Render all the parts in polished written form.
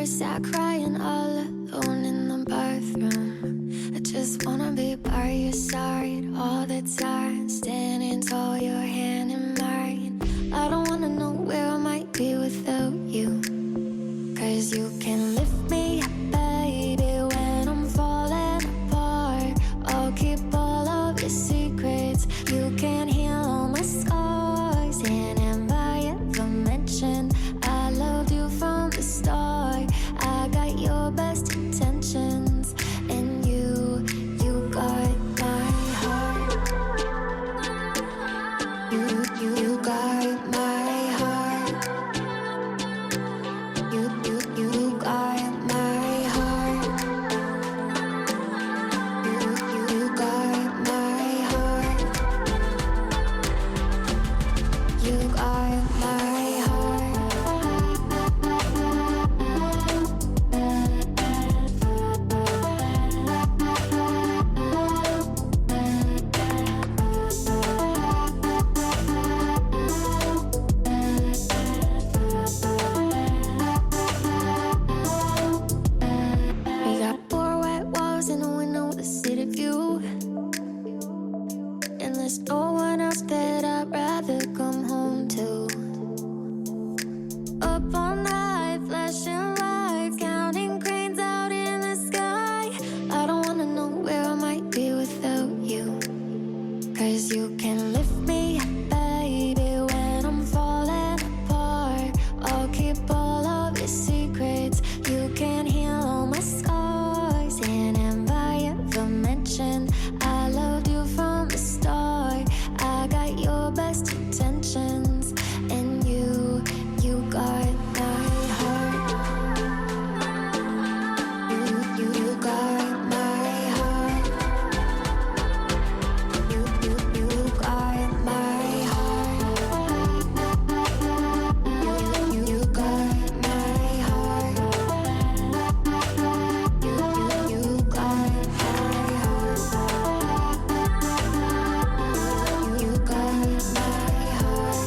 hours sat crying all alone in the bathroom. I just wanna be by your side all the time, standing tall, your hand in mine. I don't wanna know where I might be without you, 'cause you can lift me up, baby, when I'm falling apart. I'll keep all of your secrets. You can heal all my scars, and if I ever mention I loved you from the start, I got your best intentions, and you got my heart. You got my heart. You got my heart. You got my heart. You got my heart. We got four white walls and a window with a city view, and there's no one else that I'd rather come home to. Up all night, flashing lights, counting cranes out in the sky. I don't wanna know where I might be without you, 'cause you can lift me up, baby, when I'm falling apart. I'll keep all of your secrets. You can heal all my scars, and if I ever mention I loved you from the start, I got your best intentions, and you got my heart. You got my heart. You got my heart. You got my heart. You got my heart. You got my heart.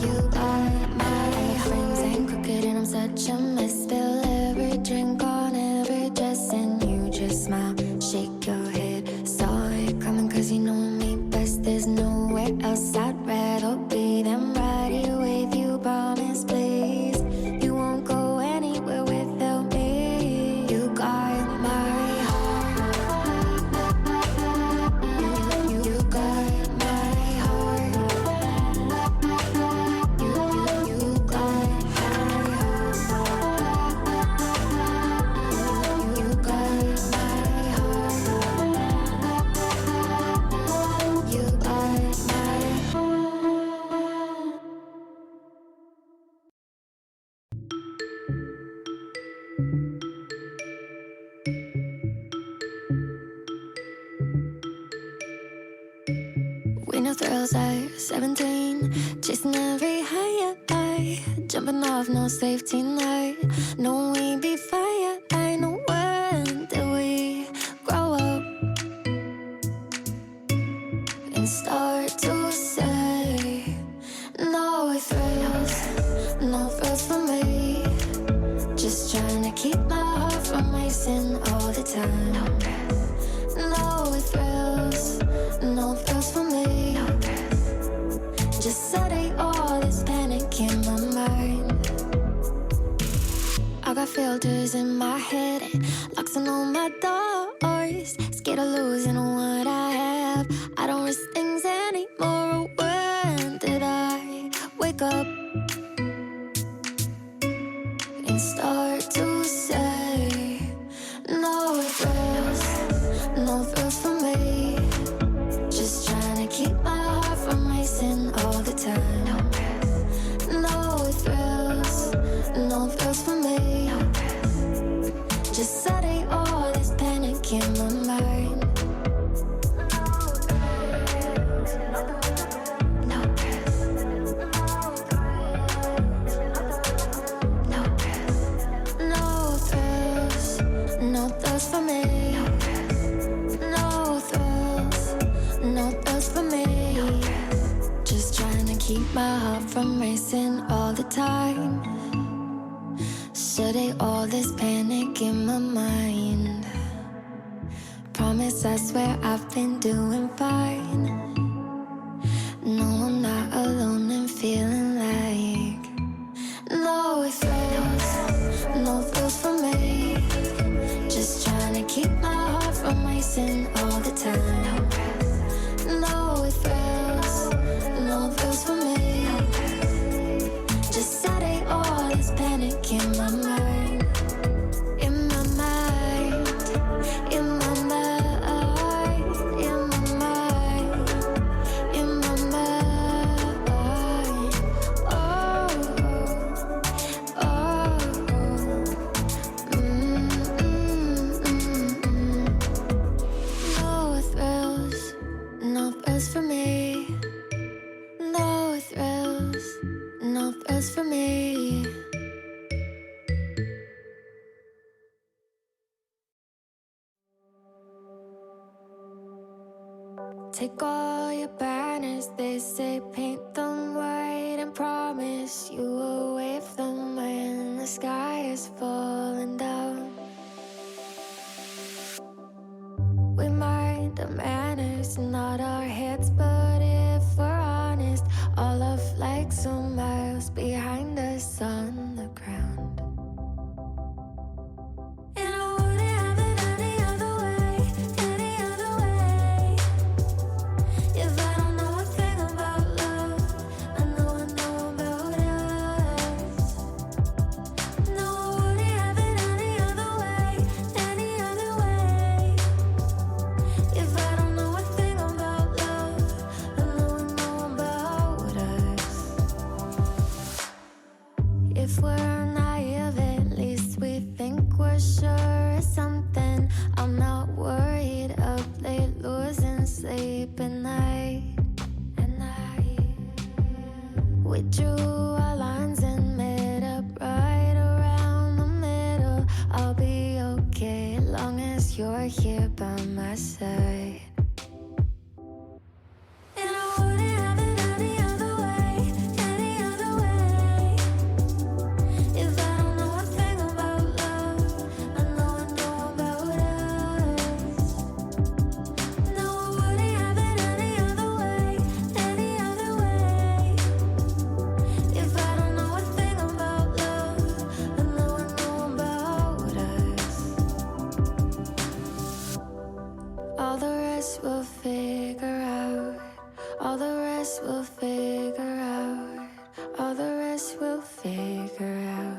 You got my friends ain't crooked and I'm such a mess. Spill every drink on every dress, and you just smile, shake your head. Saw it coming 'cause you know me best. There's nowhere else I'd rather be than right here with you. Promise, please, you won't go anywhere without me. You got my heart. You got my heart. You got my heart. You got my heart. You got my heart. We know thrills at 17, chasing every high, jumping off no safety net. No, we be fire. I know when did we grow up and start to say no thrills, no thrills for me. Just trying to keep my heart from racing all the time. No thrills, no thrills for me. Just setting all this panic in my mind. I got filters in my head and locks on all my doors. Scared of losing what I have. I don't risk things anymore. When did I wake up and start to say no thrills, no thrills for me. Just trying to keep my heart from racing all the time. No thrills, no thrills for me. Just setting all this panic in my mind. No thrills, no thrills, no thrills for me. No thrills, no thrills for me. Just trying to keep my heart from racing all the time. Study all this panic in my mind. Promise, I swear I've been doing fine. No, I'm not alone and feeling like no thrills for me. Just trying to keep my heart from racing all the time. No thrills for me. Just study all this panic in my mind. In my mind. In my mind. In my mind. In my mind. Oh, oh, No thrills for me. No thrills for me. Take all your banners, they say paint them white, and promise you will wave them when the sky is falling down. We mind our manners, not our heads, but if we're honest, all our flags are miles behind us on the ground. And I wouldn't have it any other way, any other way. If I don't know a thing about love, I know about us. No, I wouldn't have it any other way, any other way. If I don't know a thing about love, I know about us. If we're naive, at least we think we're sure of something. I'm not worried up late losing sleep at night. We drew our lines and met up right around the middle. I'll be okay as long as you're here by my side. And I wouldn't have it any other way, any other way. If I don't know a thing about love, I know about us. No, I wouldn't have it any other way, any other way. If I don't know a thing about love, I know about us. All the rest we'll figure out. All the rest we'll figure out. All the rest we'll figure out.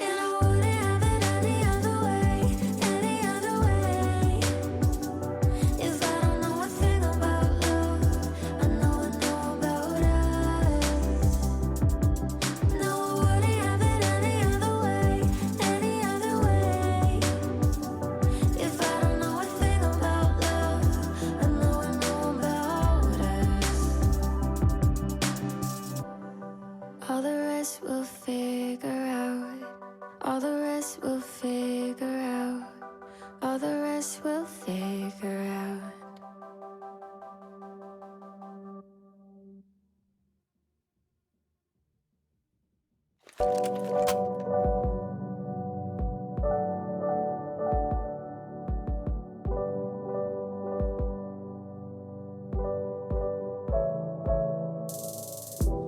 And I wouldn't have it any other way, any other way. If I don't know a thing about love, I know about us. No, I wouldn't have it any other way, any other way. If I don't know a thing about love, I know about us. All the rest we'll figure out. All the rest we'll figure out. All the rest we'll figure out.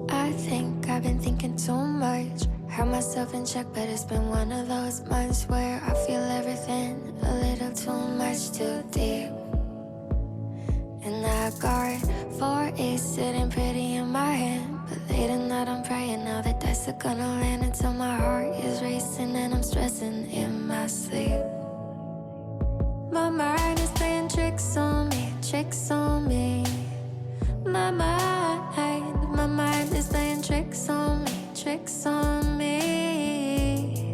I think I've been thinking too much. Had myself in check, but it's been one of those months where I feel everything a little too much, too deep. And I got 4 aces sitting pretty in my hand, but late at night I'm praying now the dice are gonna land until my heart is racing and I'm stressing in my sleep. My mind is playing tricks on me, tricks on me. My mind is playing tricks on me, tricks on me.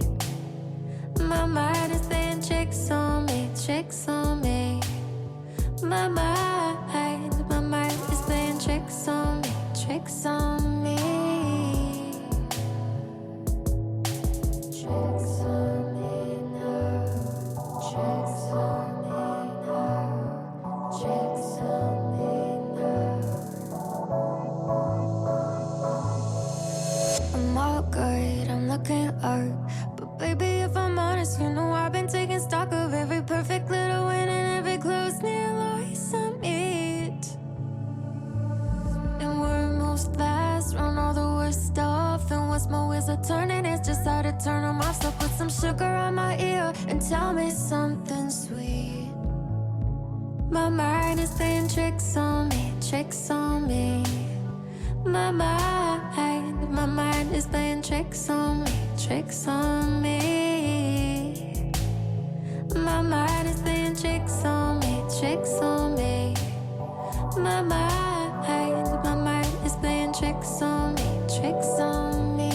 My mind is playing tricks on me, tricks on me. My mind is playing tricks on me, tricks on me. Tricks on me now, tricks on me now, tricks on me now. once my wheels are turning, it's just hard to turn them off. So put some sugar on my ear and tell me something sweet. My mind is playing tricks on me, tricks on me. My mind is playing tricks on me, tricks on me. My mind is playing tricks on me, tricks on me. My mind is playing tricks on me, tricks on me.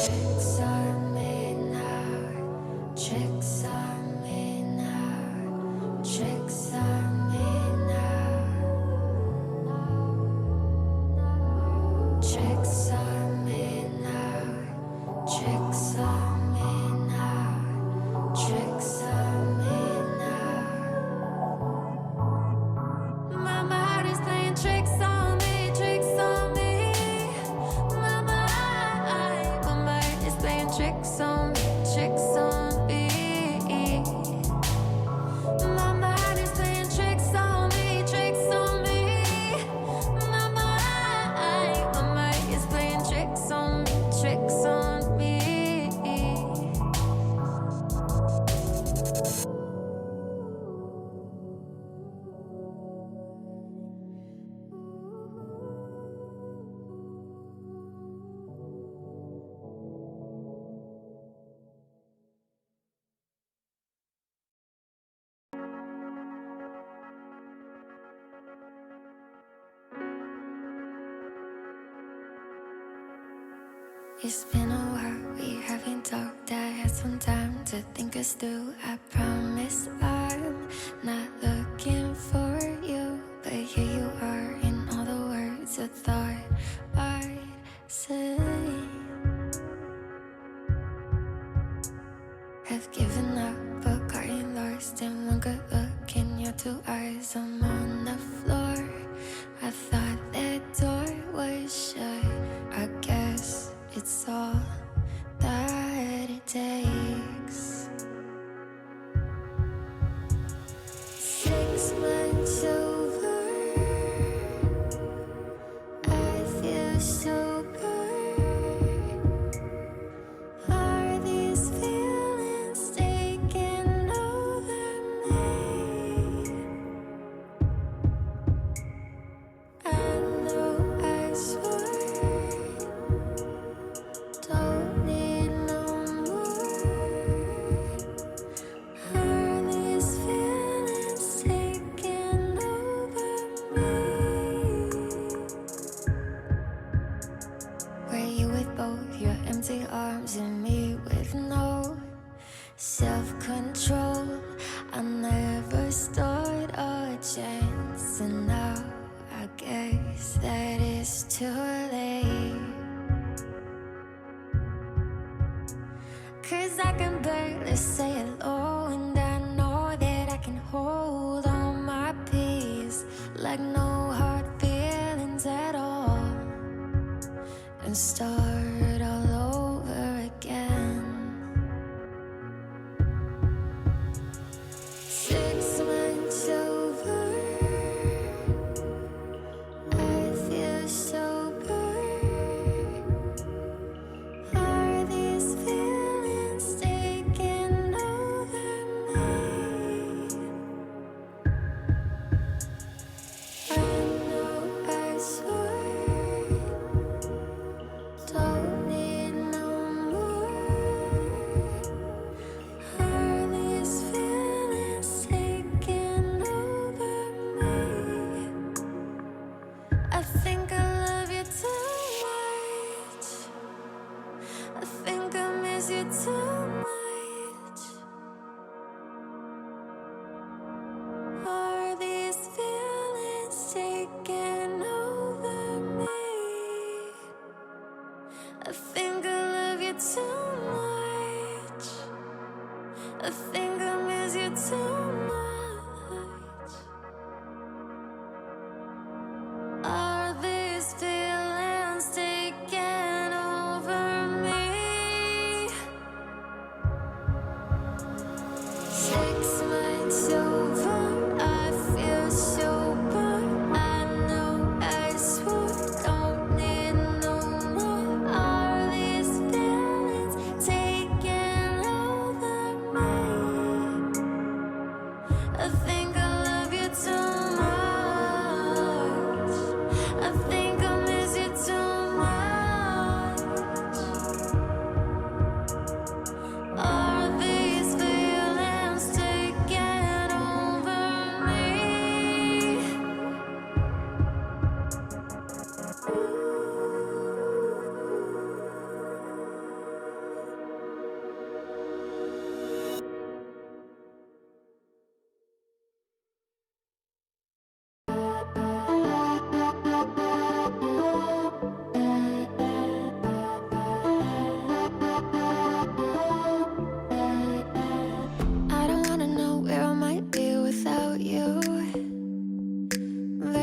Tricks on me now, tricks on me now, tricks on me now. Tricks on me now, tricks on me now, tricks on me now. My mind is playing tricks on me, tricks on me. My mind is playing tricks on me, tricks on me. My mind is playing tricks on me, tricks on me. My mind is playing tricks on me, tricks on me. It's been a while, we haven't talked. I had some time to think us through. I promise I'm not looking for you, but here you are in all the words I thought I'd say. Have given up, but gotten lost in one good look in your two eyes. I'm on the floor. I thought that door was shut. I guess it's all that it takes. 6 months over, I feel so good. Are these feelings taking over me? I know I swore don't need no more. Are these feelings taking over me? Were you with both your empty arms and me with no self-control? I never stood a chance, and now I guess that it's too late. 'Cause I can barely say hello, and I know that I can hold on my peace like no hard feelings at all, and start all over again. 6 months over, I feel so good. Are these feelings taking over me? I know I swore don't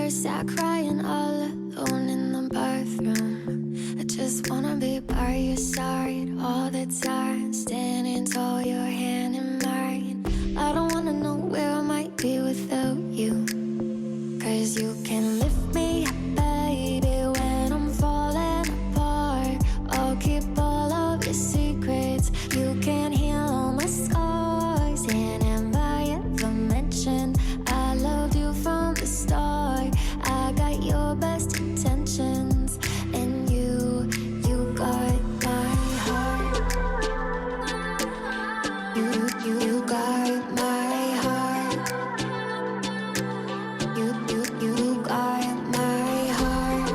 floor, sat crying all alone in the bathroom. I just wanna be by your side all the time, standing tall, your hand in mine. I don't wanna know where I might be without you, 'cause you can lift me up, baby, when I'm falling apart. I'll keep all of your secrets. You can heal all my scars, and if I ever mention I loved you from the start, I got your best intentions, and you got my heart. You got my heart. You got my heart.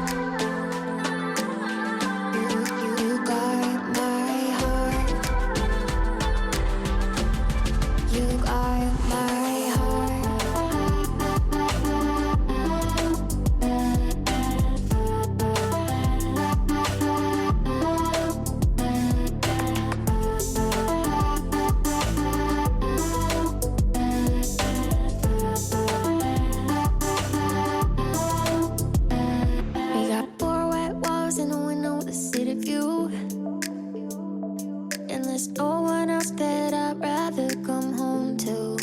You got my heart. You got my heart. We got four white walls and a window with a city view, and there's no one else that I'd rather come home to.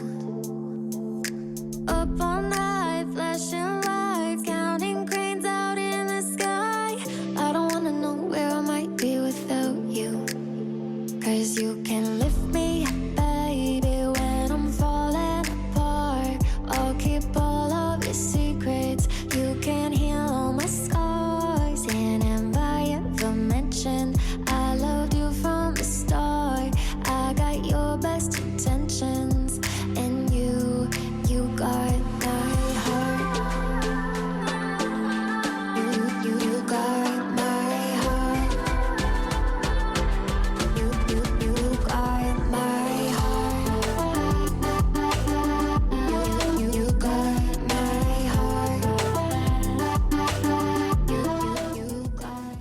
Up all night, flashing lights, counting cranes out in the sky. I don't wanna know where I might be without you, 'cause you can lift me up, baby, when I'm falling apart. I'll keep all of your secrets. You can heal all my scars, and if I ever mention I loved you from the start, I got your best intentions, and you got my heart. You got my heart. You got my heart. You got my heart. You got.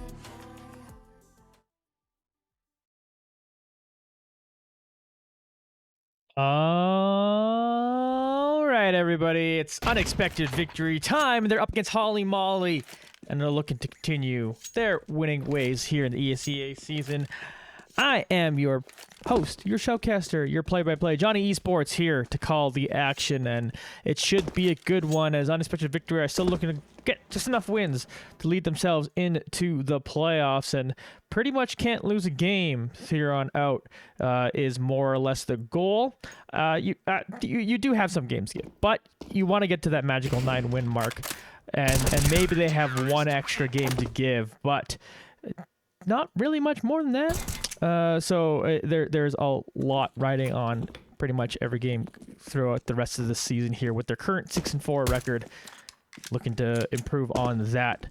All right, everybody, it's unexpected victory time. They're up against Holly Molly, and they're looking to continue their winning ways here in the ESEA season. I am your host, your showcaster, your play-by-play, Johnny Esports, here to call the action, and it should be a good one, as Unexpected Victory are still looking to get just enough wins to lead themselves into the playoffs, and pretty much can't lose a game here on out is more or less the goal. You do have some games yet, but you want to get to that magical 9-win mark, and maybe they have one extra game to give, but not really much more than that. So there's a lot riding on pretty much every game throughout the rest of the season here, with their current 6-4 record, looking to improve on that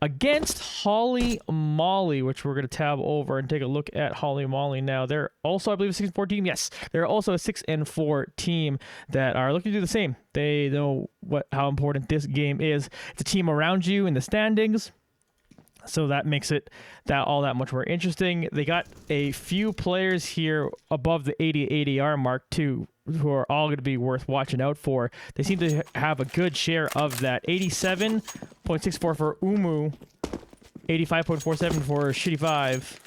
against Holly Molly, which we're going to tab over and take a look at Holly Molly now. They're also, I believe, a 6-4 team. Yes, they're also a 6-4 team that are looking to do the same. They know how important this game is. It's a team around you in the standings, so that makes it all that much more interesting. They got a few players here above the 80 ADR mark too, who are all going to be worth watching out for. They seem to have a good share of that. 87.64 for Umu, 85.47 for Shitty 5.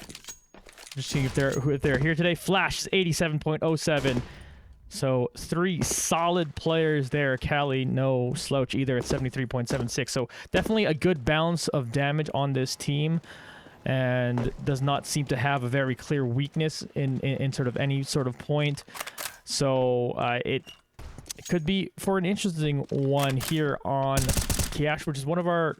Just seeing if they're here today. Flash is 87.07. So 3 solid players there. Callie, no slouch either at 73.76. So definitely a good balance of damage on this team, and does not seem to have a very clear weakness in sort of any sort of point. So it could be for an interesting one here on Cash, which is one of our...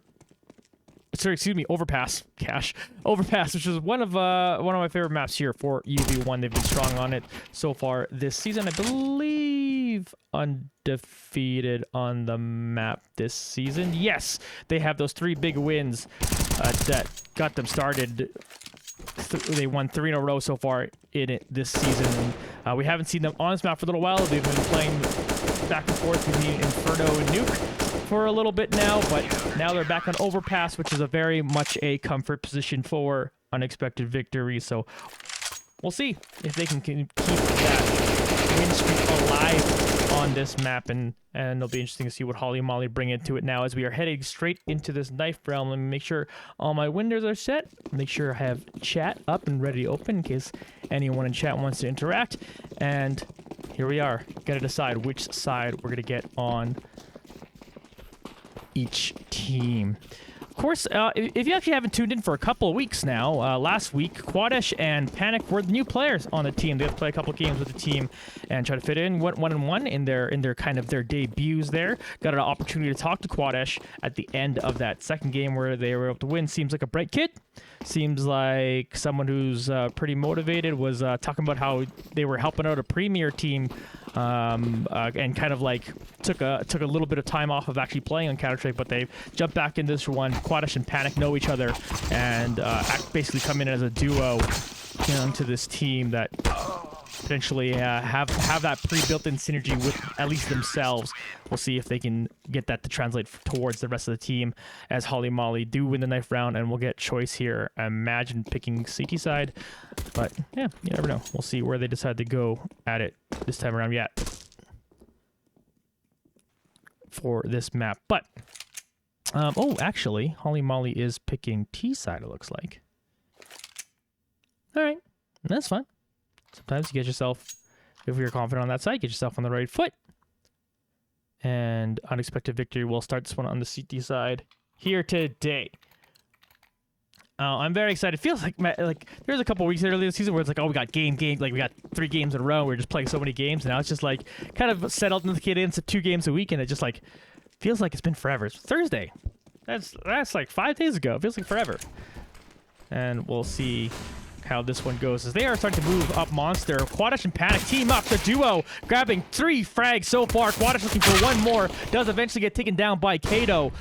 Sorry, excuse me, Overpass, Cash. Overpass, which is one of my favorite maps here for UV1. They've been strong on it so far this season. I believe undefeated on the map this season. Yes, they have those 3 big wins that got them started. They won 3 in a row so far in it this season. We haven't seen them on this map for a little while. They've been playing back and forth between Inferno and Nuke for a little bit now, but now they're back on Overpass, which is a very much a comfort position for Unexpected Victory. So we'll see if they can keep that win streak alive on this map, and it'll be interesting to see what Holly Molly bring into it now as we are heading straight into this knife realm. Let me make sure all my windows are set. Make sure I have chat up and ready to open in case anyone in chat wants to interact. And here we are. Gotta decide which side we're gonna get on each team. Of course, if you actually haven't tuned in for a couple of weeks now, last week, Quadesh and Panic were the new players on the team. They had to play a couple of games with the team and try to fit in one in their kind of their debuts there. Got an opportunity to talk to Quadesh at the end of that second game where they were able to win. Seems like a bright kid. Seems like someone who's pretty motivated. Was talking about how they were helping out a premier team and kind of like took a little bit of time off of actually playing on Counter-Strike, but they jumped back into this one. Quadesh and Panic know each other and basically come in as a duo into this team that potentially have that pre-built-in synergy with at least themselves. We'll see if they can get that to translate towards the rest of the team as Holly Molly do win the knife round, and we'll get choice here. I imagine picking CT side, but yeah, you never know. We'll see where they decide to go at it this time around yet for this map. But oh, actually, Holly Molly is picking T side, it looks like. All right, that's fine. Sometimes you get yourself, if you're confident on that side, get yourself on the right foot. And Unexpected Victory will start this one on the CT side here today. I'm very excited. It feels like there's a couple weeks earlier this season where it's like, oh, we got game, like we got 3 games in a row. We're just playing so many games. And now it's just like kind of settled into the cadence of 2 games a week. And it just like feels like it's been forever. It's Thursday. That's like 5 days ago. It feels like forever. And we'll see how this one goes as they are starting to move up monster. Quadesh and Panic team up, the duo grabbing 3 frags so far. Quadesh looking for one more, does eventually get taken down by Kato,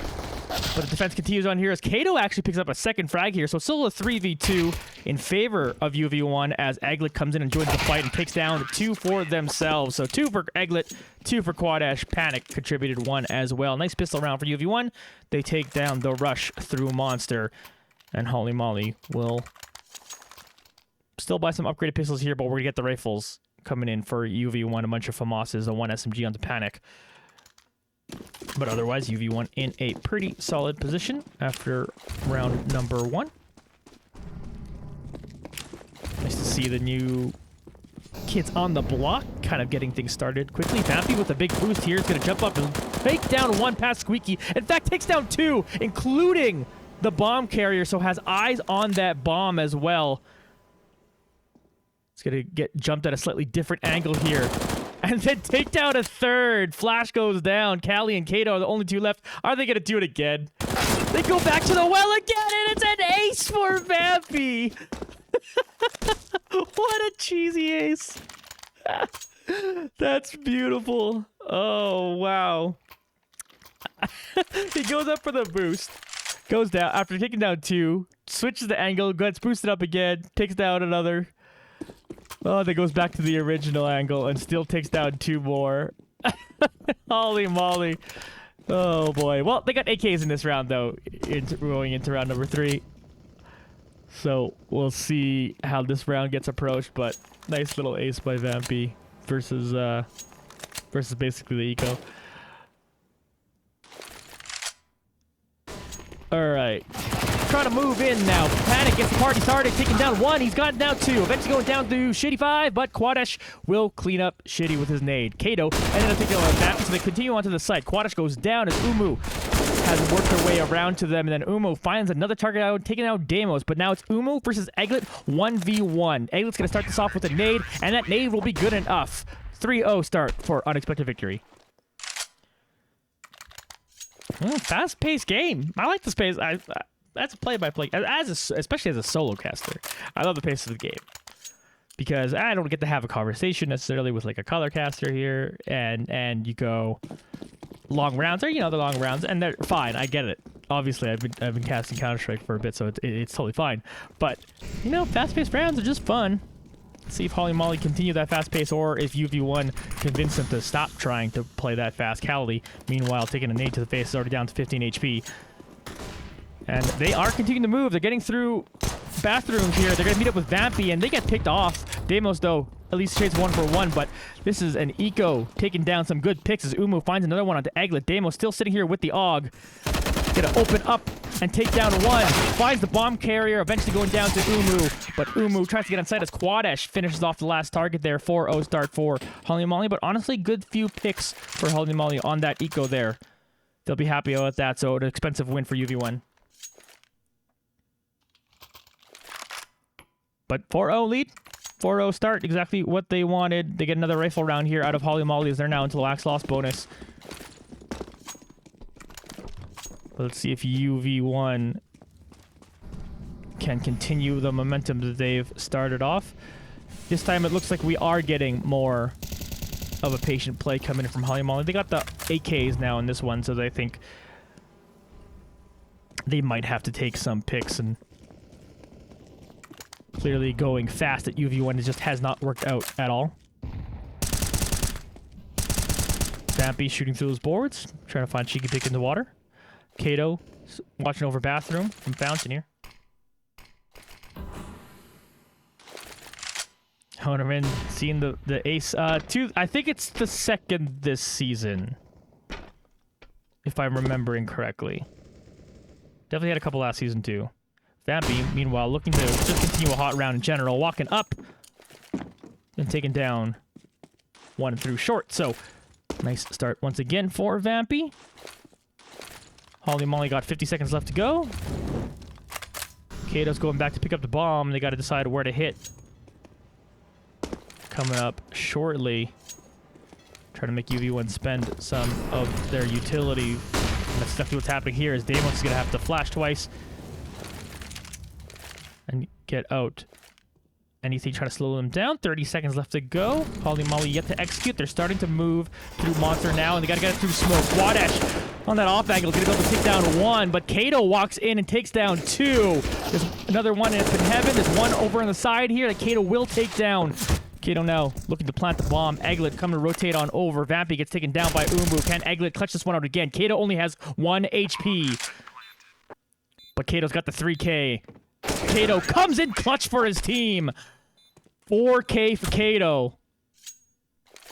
but the defense continues on here as Kato actually picks up a second frag here, so still a 3v2 in favor of UV1 as Egglet comes in and joins the fight and takes down 2 for themselves. So 2 for Egglet, 2 for Quadesh. Panic contributed 1 as well. Nice pistol round for UV1. They take down the rush through monster, and Holly Molly will still buy some upgraded pistols here, but we're going to get the rifles coming in for UV1, a bunch of FAMASs, a 1 SMG onto Panic. But otherwise, UV1 in a pretty solid position after round number 1. Nice to see the new kids on the block kind of getting things started quickly. Vampy with a big boost here is going to jump up and fake down 1 past Squeaky. In fact, takes down 2, including the bomb carrier, so has eyes on that bomb as well. It's going to get jumped at a slightly different angle here. And then take down a 3rd. Flash goes down. Callie and Kato are the only 2 left. Are they going to do it again? They go back to the well again, and it's an ace for Vampy. What a cheesy ace. That's beautiful. Oh, wow. He goes up for the boost. Goes down after taking down 2. Switches the angle. Gets boosted up again. Takes down another. Oh, that goes back to the original angle and still takes down 2 more. Holy moly. Oh, boy. Well, they got AKs in this round, though, going into round number 3. So we'll see how this round gets approached, but nice little ace by Vampy versus basically the eco. All right. Trying to move in now. Panic gets the party started, taking down 1. He's gotten down 2. Eventually going down to Shitty 5, but Quadesh will clean up Shitty with his nade. Kato ended up taking on Vampy, so they continue onto the site. Quadesh goes down as Umu has worked her way around to them, and then Umu finds another target out, taking out Deimos, but now it's Umu versus Egglet 1v1. Egglet's going to start this off with a nade, and that nade will be good enough. 3-0 start for Unexpected Victory. Fast-paced game. I like this pace. That's a play-by-play, especially as a solo caster. I love the pace of the game because I don't get to have a conversation necessarily with like a color caster here, and you go long rounds, or the long rounds, and they're fine. I get it. Obviously, I've been casting Counter-Strike for a bit, so it's totally fine. But fast-paced rounds are just fun. See if Holly Molly continue that fast pace, or if UV1 convince them to stop trying to play that fast. Callie, meanwhile, taking a nade to the face, is already down to 15 HP. And they are continuing to move. They're getting through bathrooms here. They're going to meet up with Vampy, and they get picked off Deimos, though, at least trades 1-for-1, but this is an eco taking down some good picks as Umu finds another one onto Eglet. Deimos still sitting here with the AUG. Gonna open up and take down one. Finds the bomb carrier, eventually going down to Umu, but Umu tries to get inside as Quadesh finishes off the last target there. 4-0 start for Holy Moly, but honestly, good few picks for Holy Moly on that eco there. They'll be happy with that, so an expensive win for UV1. But 4-0 lead. 4-0 start, exactly what they wanted. They get another rifle round here out of Holy Moly as they're now into the wax loss bonus. Let's see if UV1 can continue the momentum that they've started off. This time it looks like we are getting more of a patient play coming in from Holy Moly. They got the AKs now in this one, so I think they might have to take some picks, and clearly going fast at UV1 just has not worked out at all. Vampy shooting through those boards, trying to find cheeky pick in the water. Kato watching over bathroom from Fountain here. Honerman seeing the ace. I think it's the second this season, if I'm remembering correctly. Definitely had a couple last season too. Vampy, meanwhile, looking to just continue a hot round in general, walking up and taking down one through short. So nice start once again for Vampy. Holy Moly got 50 seconds left to go. Kato's going back to pick up the bomb. They got to decide where to hit. Coming up shortly. Trying to make UV1 spend some of their utility. And that's exactly what's happening here, as Deimos is going to have to flash twice and get out. Anything trying to slow them down. 30 seconds left to go. Holy Moly yet to execute. They're starting to move through Monster now, and they got to get it through smoke. Quadesh on that off angle, going to be able to take down one, but Kato walks in and takes down two. There's another one up in heaven. There's one over on the side here that Kato will take down. Kato now looking to plant the bomb. Eglet coming to rotate on over. Vampy gets taken down by Umu. Can Eglet clutch this one out again? Kato only has 1 HP. But Kato's got the 3K. Kato comes in clutch for his team. 4K for Kato.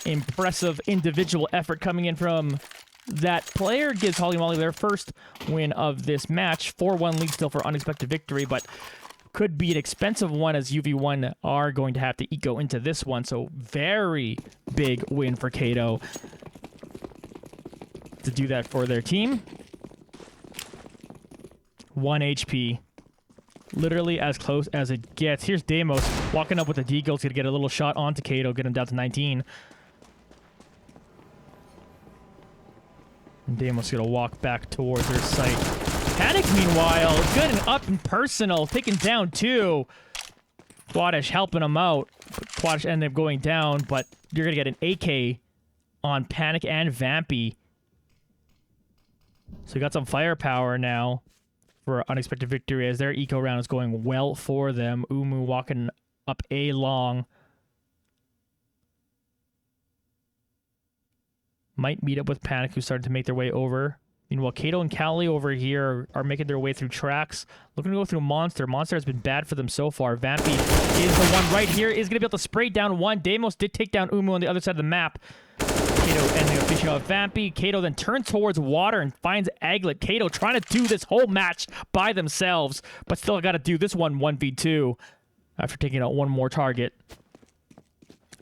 Impressive individual effort coming in from that player. Gives Holy Moly their first win of this match. 4-1 lead still for unexpected victory, but could be an expensive one as UV1 are going to have to eco into this one. So very big win for Kato to do that for their team. 1 HP. Literally as close as it gets. Here's Deimos walking up with the deagle. He's going to get a little shot onto Kato, get him down to 19. And Deimos going to walk back towards their site. Panic, meanwhile, good and up and personal, taking down two. Quadesh helping him out. Quadesh ended up going down, but you're going to get an AK on Panic and Vampy. So you got some firepower now for unexpected victory as their eco round is going well for them. Umu walking up A long. Might meet up with Panic, who started to make their way over. Meanwhile, Kato and Cali over here are making their way through tracks. Looking to go through Monster. Monster has been bad for them so far. Vampy is the one right here. Is going to be able to spray down one. Deimos did take down Umu on the other side of the map. Kato ending up fishing out Vampy. Kato then turns towards water and finds Eglet. Kato trying to do this whole match by themselves, but still got to do this one 1v2 after taking out one more target.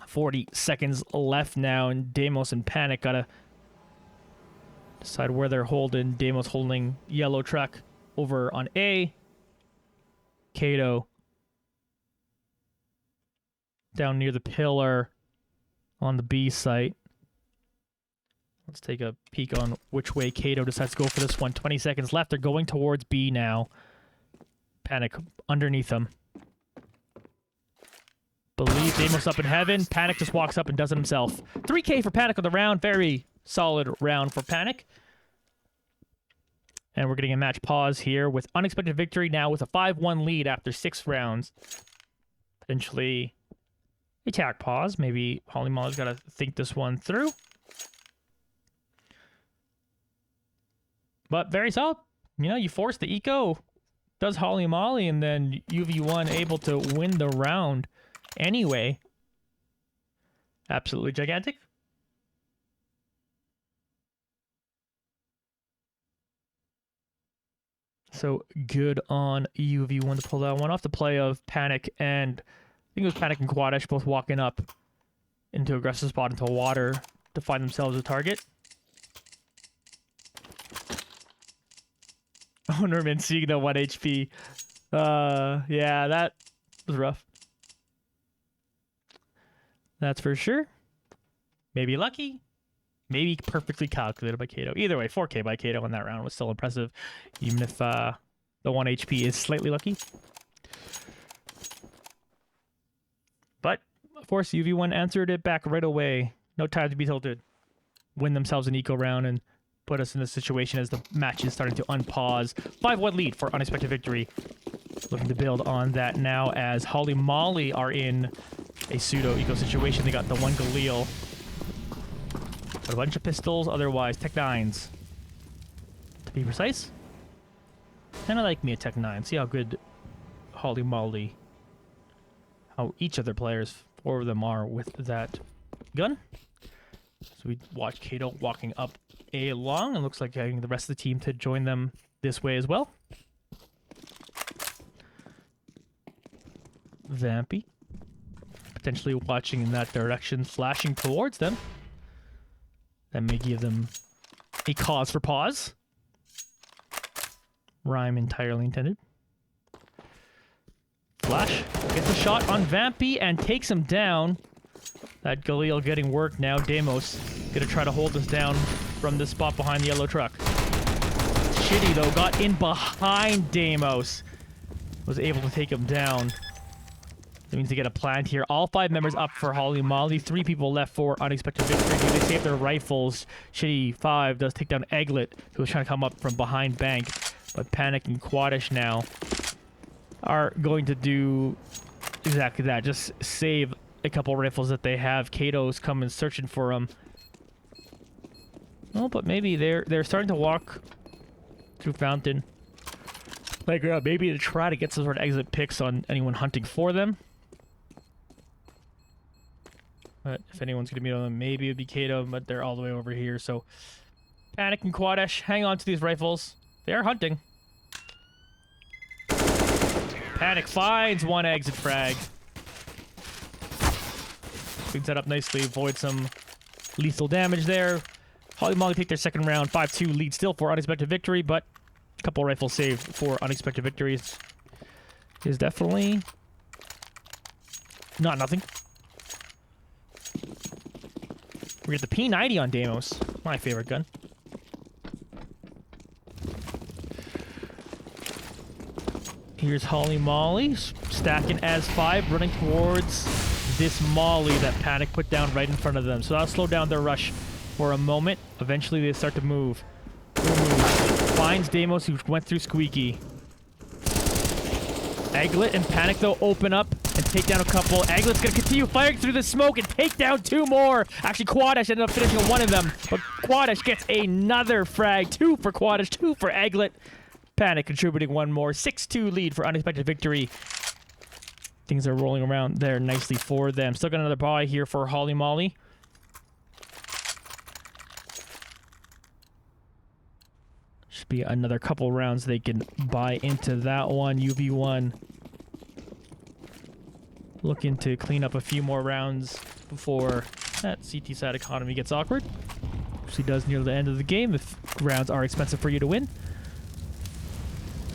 40 seconds left now, and Deimos and Panic got to decide where they're holding. Deimos holding yellow truck over on A. Kato down near the pillar on the B site. Let's take a peek on which way Kato decides to go for this one. 20 seconds left. They're going towards B now. Panic underneath them. Believe Deimos up in heaven. Panic just walks up and does it himself. 3K for Panic on the round. Very solid round for Panic. And we're getting a match pause here with unexpected victory now with a 5-1 lead after 6 rounds. Potentially attack pause. Maybe Holy Molly's got to think this one through. But very solid. You know, you force the eco. Does Holy Molly, and then UV1 able to win the round anyway. Absolutely gigantic. So good on UV1 to pull that one off. The play of Panic and I think it was Panic and Quadish both walking up into aggressive spot into water to find themselves a target. Oh, Norman seeing the 1 HP. Yeah, that was rough. That's for sure. Maybe lucky. Maybe perfectly calculated by Kato. Either way, 4K by Kato in that round was still impressive, even if the 1 HP is slightly lucky. But, of course, UV1 answered it back right away. No time to be tilted. Win themselves an eco round and put us in this situation as the match is starting to unpause. 5-1 lead for Unexpected Victory. Looking to build on that now as Holly Molly are in a pseudo-eco situation. They got the 1 Galil. A bunch of pistols, otherwise Tech 9s. To be precise. Kind of like me at Tech 9. See how good Holly Molly, how each of their players, 4 of them are with that gun. So we watch Kato walking up along, and looks like getting the rest of the team to join them this way as well. Vampy potentially watching in that direction, flashing towards them. That may give them a cause for pause. Rhyme entirely intended. Flash gets a shot on Vampy and takes him down. That Galil getting work now. Deimos gonna try to hold us down from this spot behind the yellow truck. Shitty though, got in behind Deimos. Was able to take him down. That means they get a plant here. All 5 members up for Holly Molly. 3 people left for Unexpected Victory. Do they save their rifles? Shitty 5 does take down Egglet, who was trying to come up from behind bank. But Panic and Quadish now are going to do exactly that. Just save a couple rifles that they have. Kato's coming searching for them. Oh, but maybe they're starting to walk through Fountain. Like, maybe to try to get some sort of exit picks on anyone hunting for them. But if anyone's going to be on them, maybe it would be Kato, but they're all the way over here. So, Panic and Quadish, hang on to these rifles. They are hunting. Panic finds 1 exit frag. Cleans that up nicely, avoid some lethal damage there. Holly Molly take their second round. 5-2 lead still for Unexpected Victory, but a couple rifles saved for Unexpected Victories is definitely not nothing. We get the P90 on Deimos. My favorite gun. Here's Holly Molly, stacking as 5, running towards this Molly that Panic put down right in front of them. So that'll slow down their rush for a moment. Eventually they start to move. Finds Deimos, who went through Squeaky. Egglet and Panic, though, open up and take down a couple. Egglet's gonna continue firing through the smoke and take down 2 more. Actually, Quadish ended up finishing 1 of them, but Quadish gets another frag. 2 for Quadish, 2 for Egglet. Panic contributing 1 more. 6-2 lead for Unexpected Victory. Things are rolling around there nicely for them. Still got another buy here for Holly Molly. Should be another couple rounds they can buy into that one. UV1 looking to clean up a few more rounds before that CT side economy gets awkward. She does near the end of the game if rounds are expensive for you to win.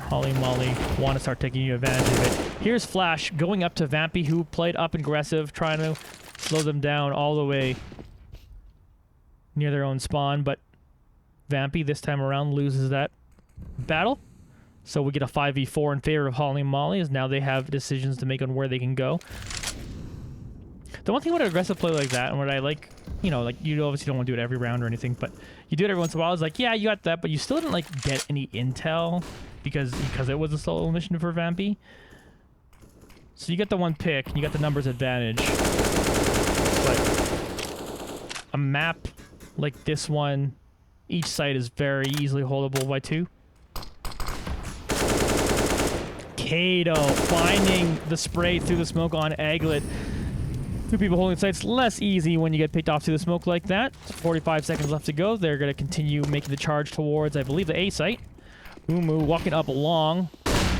Holly Molly want to start taking advantage of it. Here's Flash going up to Vampy, who played up aggressive, trying to slow them down all the way near their own spawn, but Vampy this time around loses that battle. So we get a 5v4 in favor of Holly Molly, as now they have decisions to make on where they can go. The one thing about an aggressive play like that, and what I like, you know, like, you obviously don't want to do it every round or anything, but you do it every once in a while, it's like, yeah, you got that, but you still didn't, like, get any intel because it was a solo mission for Vampy. So you get the 1 pick, and you got the numbers advantage. But a map like this one, each site is very easily holdable by 2. Kato finding the spray through the smoke on Egglet. Two people holding sites, less easy when you get picked off to the smoke like that. 45 seconds left to go. They're going to continue making the charge towards, I believe, the A site. Umu walking up long.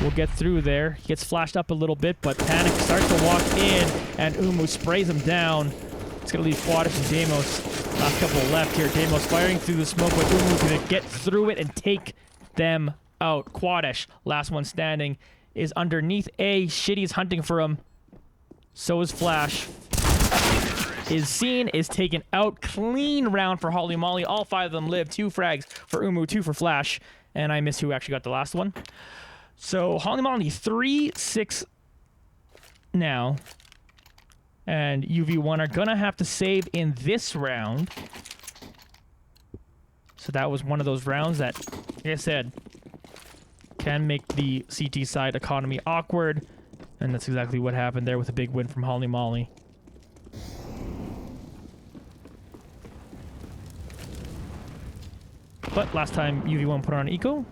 Will get through there. He gets flashed up a little bit, but Panic starts to walk in, and Umu sprays him down. It's going to leave Quadish and Damos. Last couple left here. Damos firing through the smoke, but Umu's going to get through it and take them out. Quadish, last one standing, is underneath A. Shitty's hunting for him. So is Flash. Is seen, is taken out. Clean round for Holly Molly. All 5 of them live. 2 frags for Umu, 2 for Flash. And I miss who actually got the last one. So Holly Molly 3-6 now. And UV1 are going to have to save in this round. So that was one of those rounds that, like I said, can make the CT side economy awkward. And that's exactly what happened there with a big win from Holly Molly. But last time UV1 put on Eco,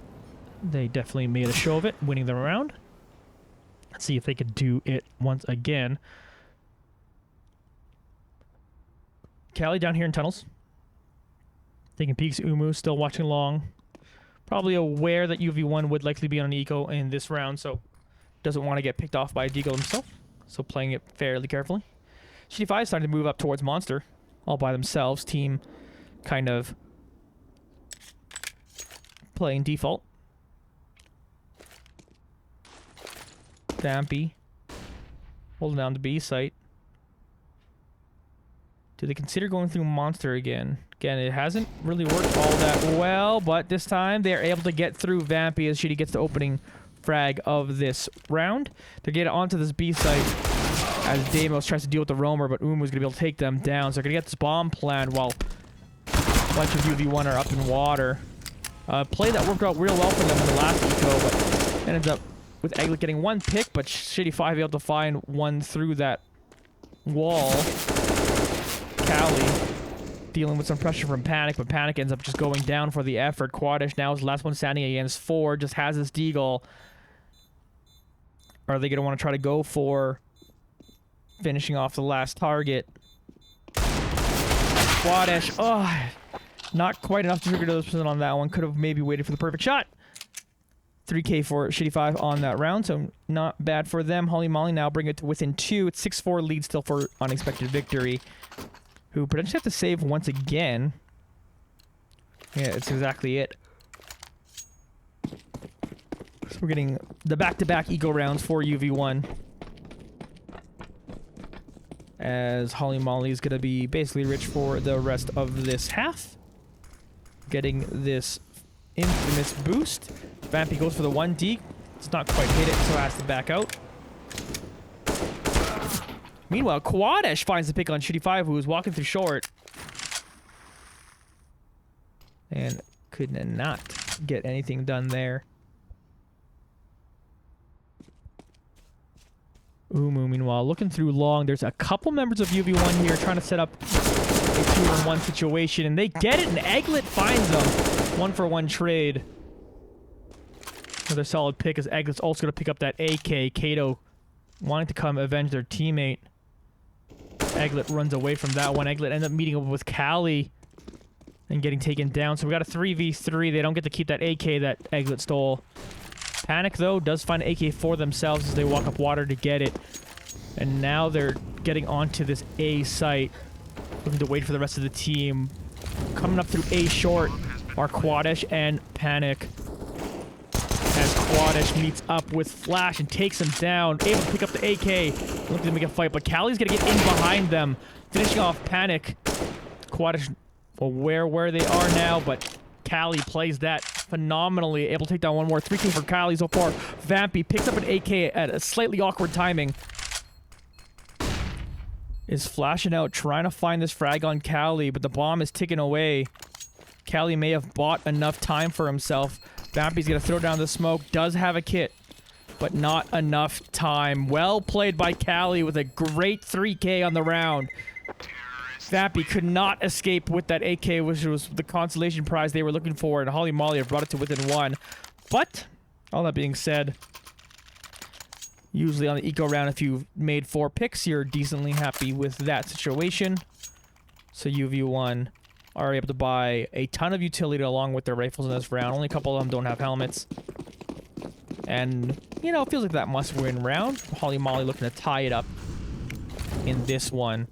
they definitely made a show of it, winning the round. Let's see if they could do it once again. Callie down here in tunnels. Taking peeks. Umu still watching long. Probably aware that UV1 would likely be on an Eco in this round, so doesn't want to get picked off by a Deagle himself. So playing it fairly carefully. Shitty5 is starting to move up towards Monster. All by themselves. Team kind of playing default. Vampy holding down the B site. Do they consider going through Monster again? Again, it hasn't really worked all that well, but this time they're able to get through Vampy as Shitty gets the opening frag of this round. They're getting onto this B site as Damos tries to deal with the roamer, but Umu's going to be able to take them down. So they're going to get this bomb planned while a bunch of UV1 are up in water. Play that worked out real well for them in the last eco, but ended up with Egglet getting 1 pick, but Shitty5 able to find one through that wall. Callie dealing with some pressure from Panic, but Panic ends up just going down for the effort. Quadish now is the last one standing against 4, just has this Deagle. Are they going to want to try to go for finishing off the last target? Quadish, oh, not quite enough to trigger those percent on that one. Could have maybe waited for the perfect shot. 3K for Shitty5 on that round, so not bad for them. Holly Molly now bring it to within 2. It's 6-4 lead still for Unexpected Victory, who potentially have to save once again. Yeah, it's exactly it. So we're getting the back-to-back eco rounds for UV1. As Holly Molly is going to be basically rich for the rest of this half. Getting this infamous boost. Vampy goes for the 1D. It's not quite hit it, so has to back out. Meanwhile, Quadish finds the pick on Shitty5, who is walking through short. And could not get anything done there. Umu, meanwhile, looking through long. There's a couple members of UV1 here trying to set up a 2-on-1 situation, and they get it, and Egglet finds them. 1-for-1 trade. Another solid pick, as Egglet's also going to pick up that AK. Kato wanting to come avenge their teammate. Egglet runs away from that one. Egglet ends up meeting up with Callie and getting taken down. So we got a 3v3. They don't get to keep that AK that Egglet stole. Panic, though, does find an AK for themselves as they walk up water to get it. And now they're getting onto this A site, looking to wait for the rest of the team. Coming up through A short are Quadish and Panic. As Quadish meets up with Flash and takes him down. Able to pick up the AK. Looking to make a fight, but Callie's going to get in behind them. Finishing off Panic. Quadish aware where they are now, but Callie plays that phenomenally. Able to take down one more. 3K for Callie so far. Vampy picks up an AK at a slightly awkward timing. Is flashing out, trying to find this frag on Callie, but the bomb is ticking away. Callie may have bought enough time for himself. Vampy's going to throw down the smoke. Does have a kit, but not enough time. Well played by Callie with a great 3K on the round. Vampy could not escape with that AK, which was the consolation prize they were looking for, and Holly Molly have brought it to within 1. But, all that being said, Usually on the eco round, if you've made 4 picks, you're decently happy with that situation. So UV1 are able to buy a ton of utility along with their rifles in this round. Only a couple of them don't have helmets. And, you know, it feels like that must-win round. Holly Molly looking to tie it up in this one.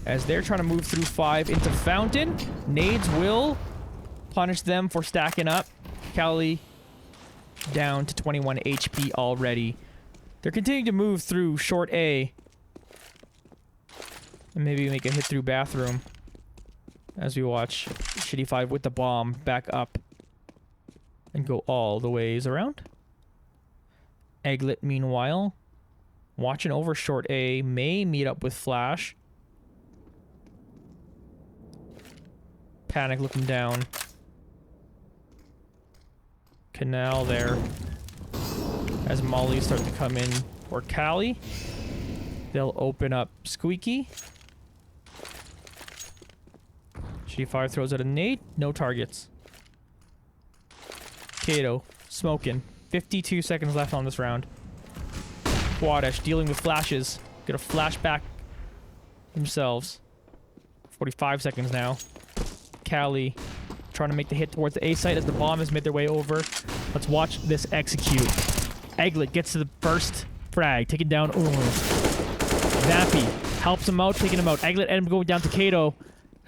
As they're trying to move through 5 into Fountain. Nades will punish them for stacking up. Cali down to 21 HP already. They're continuing to move through short A. And maybe make a hit through bathroom. As we watch Shitty 5 with the bomb back up. And go all the ways around. Egglet, meanwhile, watching over short A. May meet up with Flash. Panic looking down. Canal there. As Molly start to come in for Cali. They'll open up Squeaky. G5 throws out a nade. No targets. Kato smoking. 52 seconds left on this round. Quadash dealing with flashes. Gonna flashback themselves. 45 seconds now. Cali trying to make the hit towards the A site as the bomb has made their way over. Let's watch this execute. Egglet gets to the first frag, taking down Vampy helps him out, taking him out. Egglet ends up going down to Kato.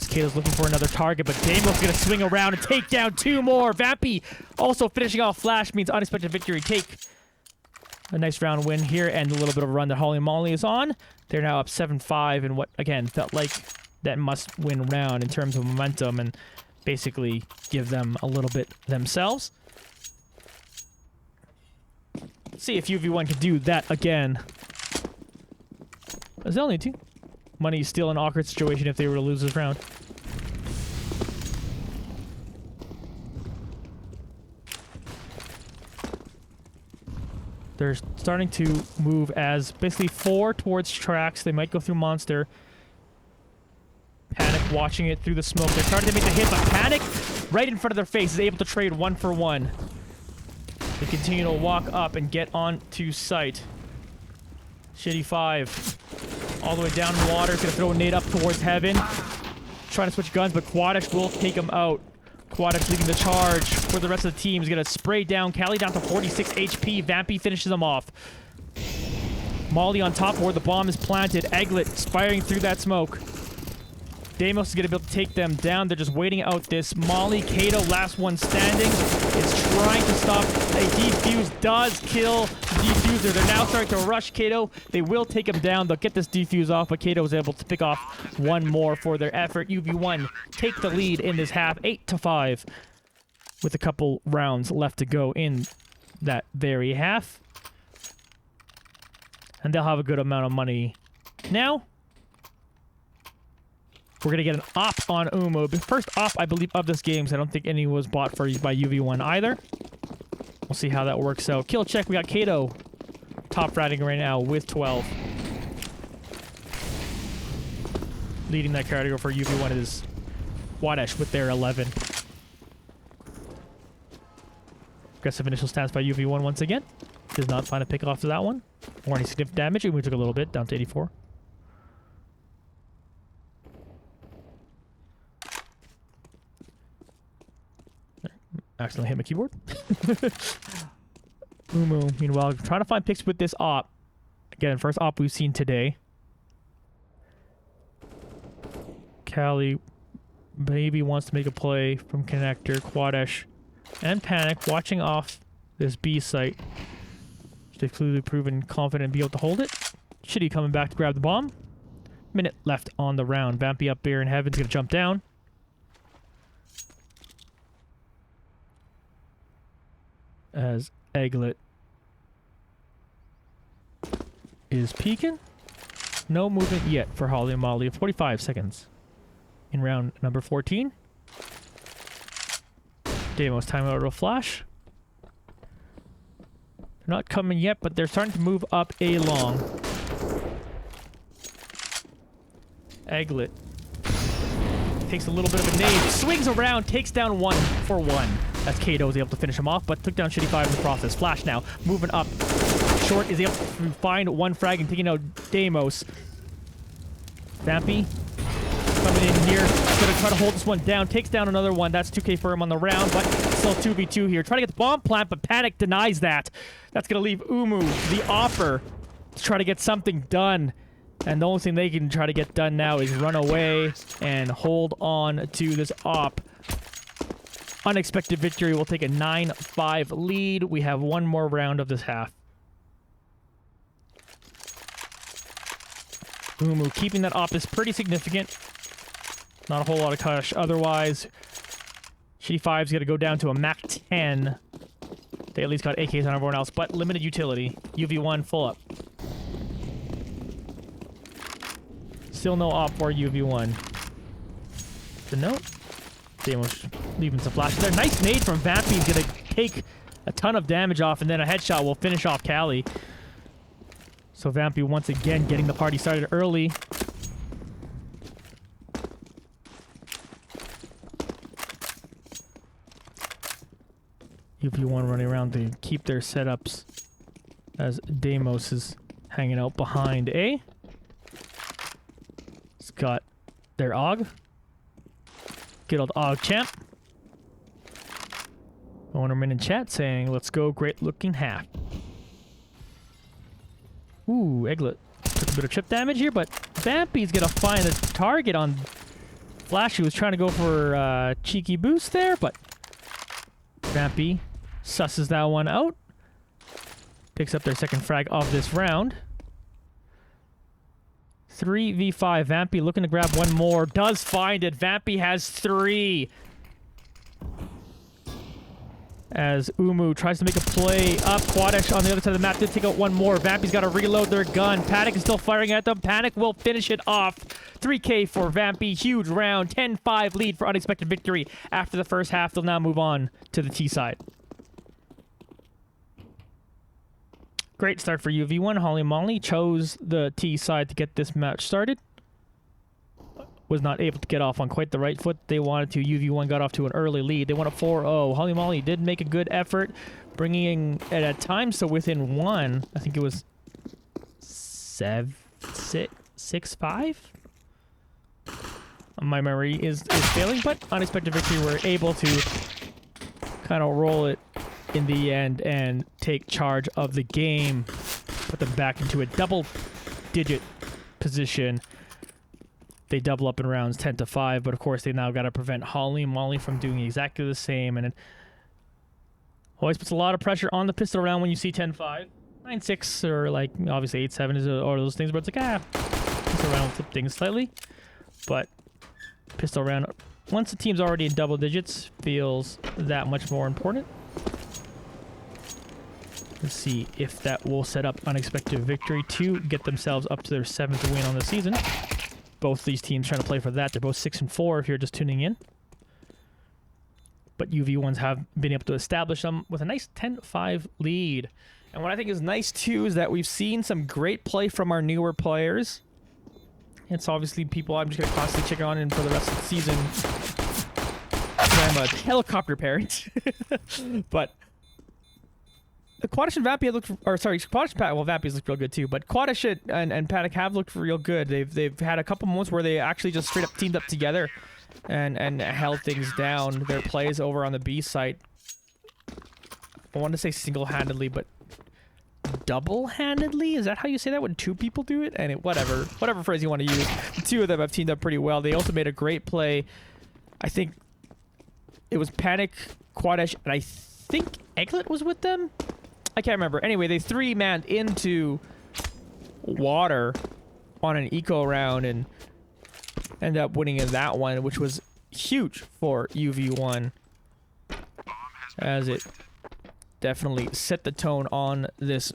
As Kato's looking for another target, but Damo's gonna swing around and take down 2 more. Vampy also finishing off Flash means unexpected victory. Take a nice round win here and a little bit of a run that Holly Molly is on. They're now up 7-5 in what, again, felt like that must-win round in terms of momentum and basically give them a little bit themselves. Let's see if UV1 can do that again. They'll need to. Money is still an awkward situation if they were to lose this round. They're starting to move as basically 4 towards tracks. They might go through Monster. Panic watching it through the smoke. They're starting to make the hit, but Panic, right in front of their face, is able to trade 1 for 1. They continue to walk up and get onto site. Shitty 5. All the way down in water. Is going to throw a nade up towards Heaven. Trying to switch guns, but Quadash will take him out. Quadash leading the charge for the rest of the team. He's going to spray down Cali down to 46 HP. Vampy finishes him off. Molly on top where the bomb is planted. Egglet firing through that smoke. Deimos is going to be able to take them down. They're just waiting out this. Molly, Kato, last one standing, is trying to stop. A defuse does kill the defuser. They're now starting to rush Kato. They will take him down. They'll get this defuse off, but Kato is able to pick off 1 more for their effort. UV1 take the lead in this half, 8-5, with a couple rounds left to go in that very half. And they'll have a good amount of money now. We're going to get an op on Umo. The first op, I believe, of this game, so I don't think any was bought by UV1 either. We'll see how that works out. Kill check, we got Kato top ratting right now with 12. Leading that category for UV1 is Quadash with their 11. Aggressive initial stance by UV1 once again. Does not find a pick off to that one. Or any significant damage. We took a little bit, down to 84. Accidentally hit my keyboard. Umu, meanwhile, trying to find picks with this op. Again, first op we've seen today. Cali maybe wants to make a play from connector. Quadash and Panic watching off this B site. They've clearly proven confident and be able to hold it. Shitty coming back to grab the bomb. Minute left on the round. Vampy up here in Heaven's gonna jump down. As Egglet is peeking. No movement yet for Holly and Molly. 45 seconds in round number 14. Deimos timeout will flash. They're not coming yet, but they're starting to move up A long. Egglet takes a little bit of a nade, swings around, takes down 1 for 1. As Kato was able to finish him off, but took down Shitty 5 in the process. Flash now, moving up short, is able to find one frag and taking out Deimos. Vampy coming in here, gonna try to hold this one down, takes down another one. That's 2k for him on the round, but still 2v2 here. Trying to get the bomb plant, but Panic denies that. That's gonna leave Umu, the offer, to try to get something done. And the only thing they can try to get done now is run away and hold on to this op. Unexpected victory will take a 9-5 lead. We have one more round of this half. Umu keeping that op is pretty significant. Not a whole lot of cash otherwise. Shitty 5's got to go down to a Mac 10. They at least got AKs on everyone else, but limited utility. UV1 full up. Still no op for UV1. The note? Deimos leaving some flashes there. Nice nade from Vampy. He's going to take a ton of damage off, and then a headshot will finish off Cali. So Vampy once again getting the party started early. UV1 running around to keep their setups as Deimos is hanging out behind A. It's got their AUG. Good old AUG champ. Ownerman in chat saying, let's go, great looking half. Ooh, Egglet took a bit of chip damage here, but Vampy's gonna find a target on Flash, who was trying to go for a cheeky boost there, but Vampy susses that one out. Picks up their second frag of this round. 3v5. Vampy looking to grab one more. Does find it. Vampy has 3. As Umu tries to make a play up. Quadesh on the other side of the map did take out one more. Vampy's got to reload their gun. Panic is still firing at them. Panic will finish it off. 3k for Vampy. Huge round. 10-5 lead for unexpected victory. After the first half, they'll now move on to the T side. Great start for UV1. Holly Molly chose the T side to get this match started. Was not able to get off on quite the right foot they wanted to. UV1 got off to an early lead. They won a 4-0. Holly Molly did make a good effort, bringing it at times to within 1. I think it was 6-5. My memory is failing, but unexpected victory. We're able to kind of roll it in the end and take charge of the game. Put them back into a double-digit position. They double up in rounds 10-5, but of course they now got to prevent Holly and Molly from doing exactly the same, and it always puts a lot of pressure on the pistol round when you see 10-5. 9-6 or like obviously 8-7 is or those things, but it's like pistol round will flip things slightly, but pistol round once the team's already in double digits feels that much more important. Let's see if that will set up unexpected victory to get themselves up to their 7th win on the season. Both these teams trying to play for that. They're both 6-4 if you're just tuning in. But UV1s have been able to establish them with a nice 10-5 lead. And what I think is nice, too, is that we've seen some great play from our newer players. It's obviously people I'm just going to constantly check on in for the rest of the season. I'm a helicopter parent. But Quadish and Vampy looked, or sorry, Quadish and well, Vampy's looked real good too, but Quadish and Panic have looked real good. They've had a couple moments where they actually just straight up teamed up together and held things down. Their plays over on the B site, I want to say single-handedly, but double-handedly? Is that how you say that when two people do it? And whatever phrase you want to use. The two of them have teamed up pretty well. They also made a great play. I think it was Panic, Quadish, and I think Egglet was with them? I can't remember. Anyway, they 3-manned into water on an eco round and ended up winning in that one, which was huge for UV1, as it definitely set the tone on this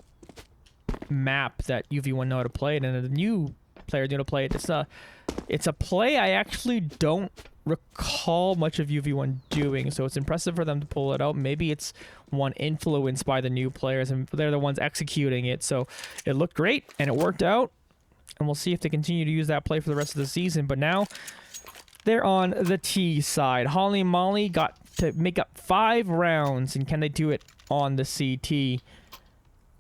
map that UV1 know how to play it, and the new players know how to play it. It's a play I actually don't recall much of UV1 doing, so it's impressive for them to pull it out. Maybe it's one influenced by the new players and they're the ones executing it, so it looked great and it worked out, and we'll see if they continue to use that play for the rest of the season. But now they're on the T side. Holly and Molly got to make up 5 rounds, and can they do it on the CT?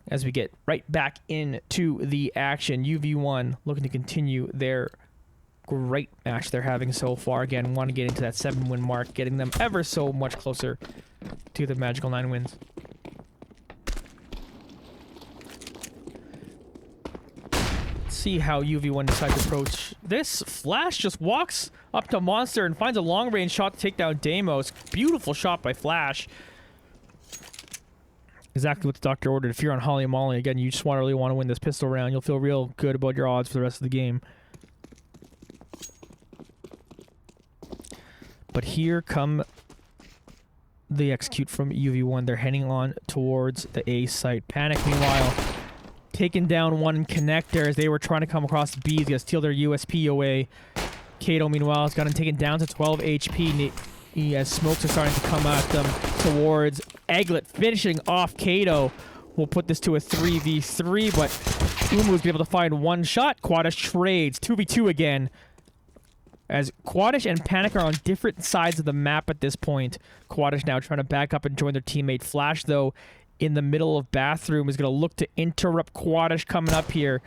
as we get right back into the action. UV1 looking to continue their great match they're having so far. Again, want to get into that 7-win mark, getting them ever so much closer to the magical 9 wins. Let's see how UV1 decides to approach this. Flash just walks up to Monster and finds a long-range shot to take down Deimos. Beautiful shot by Flash. Exactly what the doctor ordered. If you're on Holly Molly, again, you just really want to win this pistol round. You'll feel real good about your odds for the rest of the game. But here come the execute from UV1. They're heading on towards the A site. Panic, meanwhile, taking down one connector as they were trying to come across B. He's going to steal their USP away. Kato, meanwhile, has got him taken down to 12 HP. As smokes are starting to come at them towards Egglet, finishing off Kato. We'll put this to a 3v3, but Umu's been able to find one shot. Quadish trades. 2v2 again. As Quadish and Panic are on different sides of the map at this point. Quadish now trying to back up and join their teammate. Flash, though, in the middle of bathroom, is going to look to interrupt Quadish coming up here.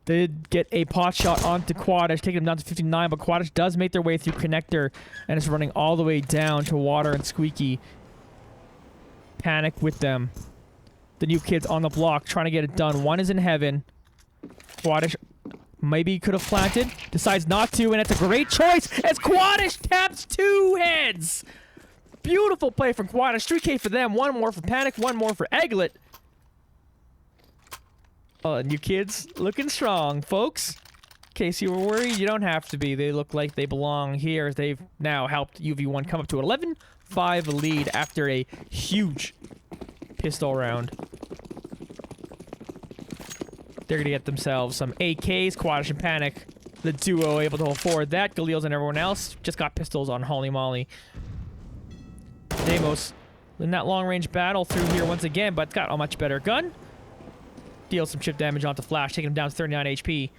They did get a pot shot onto Quadish, taking him down to 59, but Quadish does make their way through connector and is running all the way down to Water and Squeaky. Panic with them. The new kids on the block trying to get it done. One is in heaven. Quadish maybe could have planted, decides not to, and it's a great choice as Quadish taps 2 heads. Beautiful play from Quadish. 3K for them, 1 more for Panic, 1 more for Egglet. New kids looking strong, folks. In case you were worried, you don't have to be. They look like they belong here as they've now helped UV1 come up to an 11-5 lead after a huge pistol round. They're going to get themselves some AKs. Quadish and Panic, the duo, able to afford that. Galil's and everyone else just got pistols on Holly Molly. Deimos in that long-range battle through here once again, but got a much better gun. Deals some chip damage onto Flash, taking him down to 39 HP.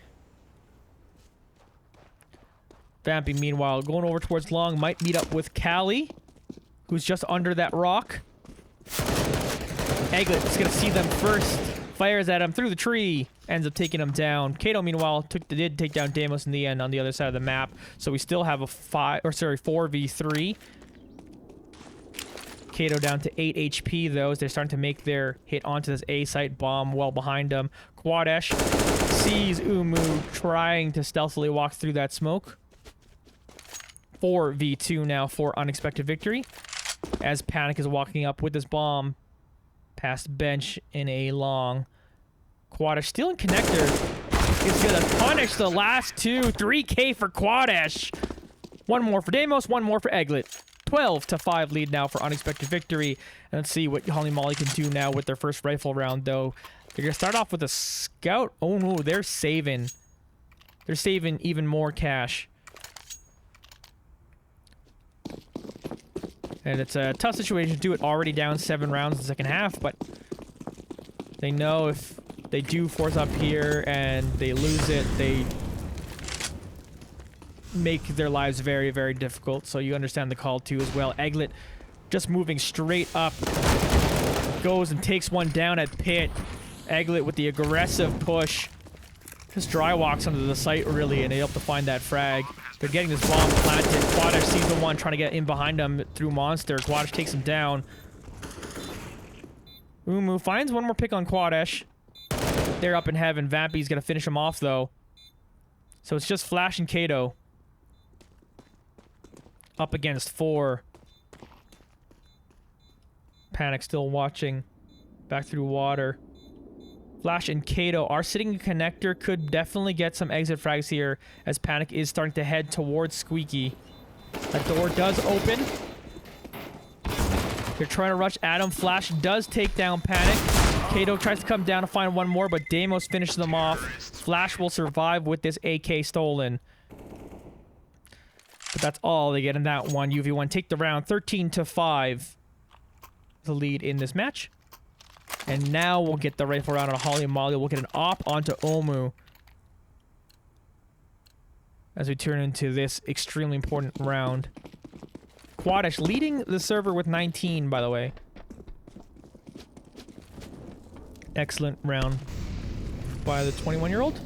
Vampy, meanwhile, going over towards Long, might meet up with Callie, who's just under that rock. Egglet is going to see them first. Fires at him through the tree. Ends up taking him down. Kato, meanwhile, did take down Deimos in the end on the other side of the map. So we still have a 4v3. Kato down to 8 HP, though, as they're starting to make their hit onto this A site. Bomb well behind them. Quadish sees Umu trying to stealthily walk through that smoke. 4v2 now for Unexpected Victory, as Panic is walking up with this bomb past bench in a long. Quadish stealing connector is going to punish the last 2. 3K for Quadish. 1 more for Deimos, 1 more for Egglet. 12-5 lead now for Unexpected Victory. And let's see what Holly Molly can do now with their first rifle round, though. They're going to start off with a scout. Oh, no, they're saving. They're saving even more cash. And it's a tough situation to do it. Already down 7 rounds in the second half, but they know if they do force up here and they lose it, they make their lives very, very difficult. So you understand the call too as well. Egglet just moving straight up, goes and takes one down at pit. Egglet with the aggressive push. Just dry walks onto the site really, and able to find that frag. They're getting this bomb planted. Quadish sees the one trying to get in behind him through Monster. Quadish takes him down. Umu finds one more pick on Quadish. They're up in heaven. Vampy's gonna finish him off though. So it's just Flash and Kato up against 4. Panic still watching. Back through Water. Flash and Kato are sitting in connector. Could definitely get some exit frags here as Panic is starting to head towards Squeaky. That door does open. They're trying to rush Adam. Flash does take down Panic. Kato tries to come down to find one more, but Deimos finishes them off. Flash will survive with this AK stolen. But that's all they get in that one. UV1 take the round 13-5. The lead in this match. And now we'll get the rifle round on Holly Molly. We'll get an op onto Omu. As we turn into this extremely important round. Quadish leading the server with 19, by the way. excellent round by the 21-year-old.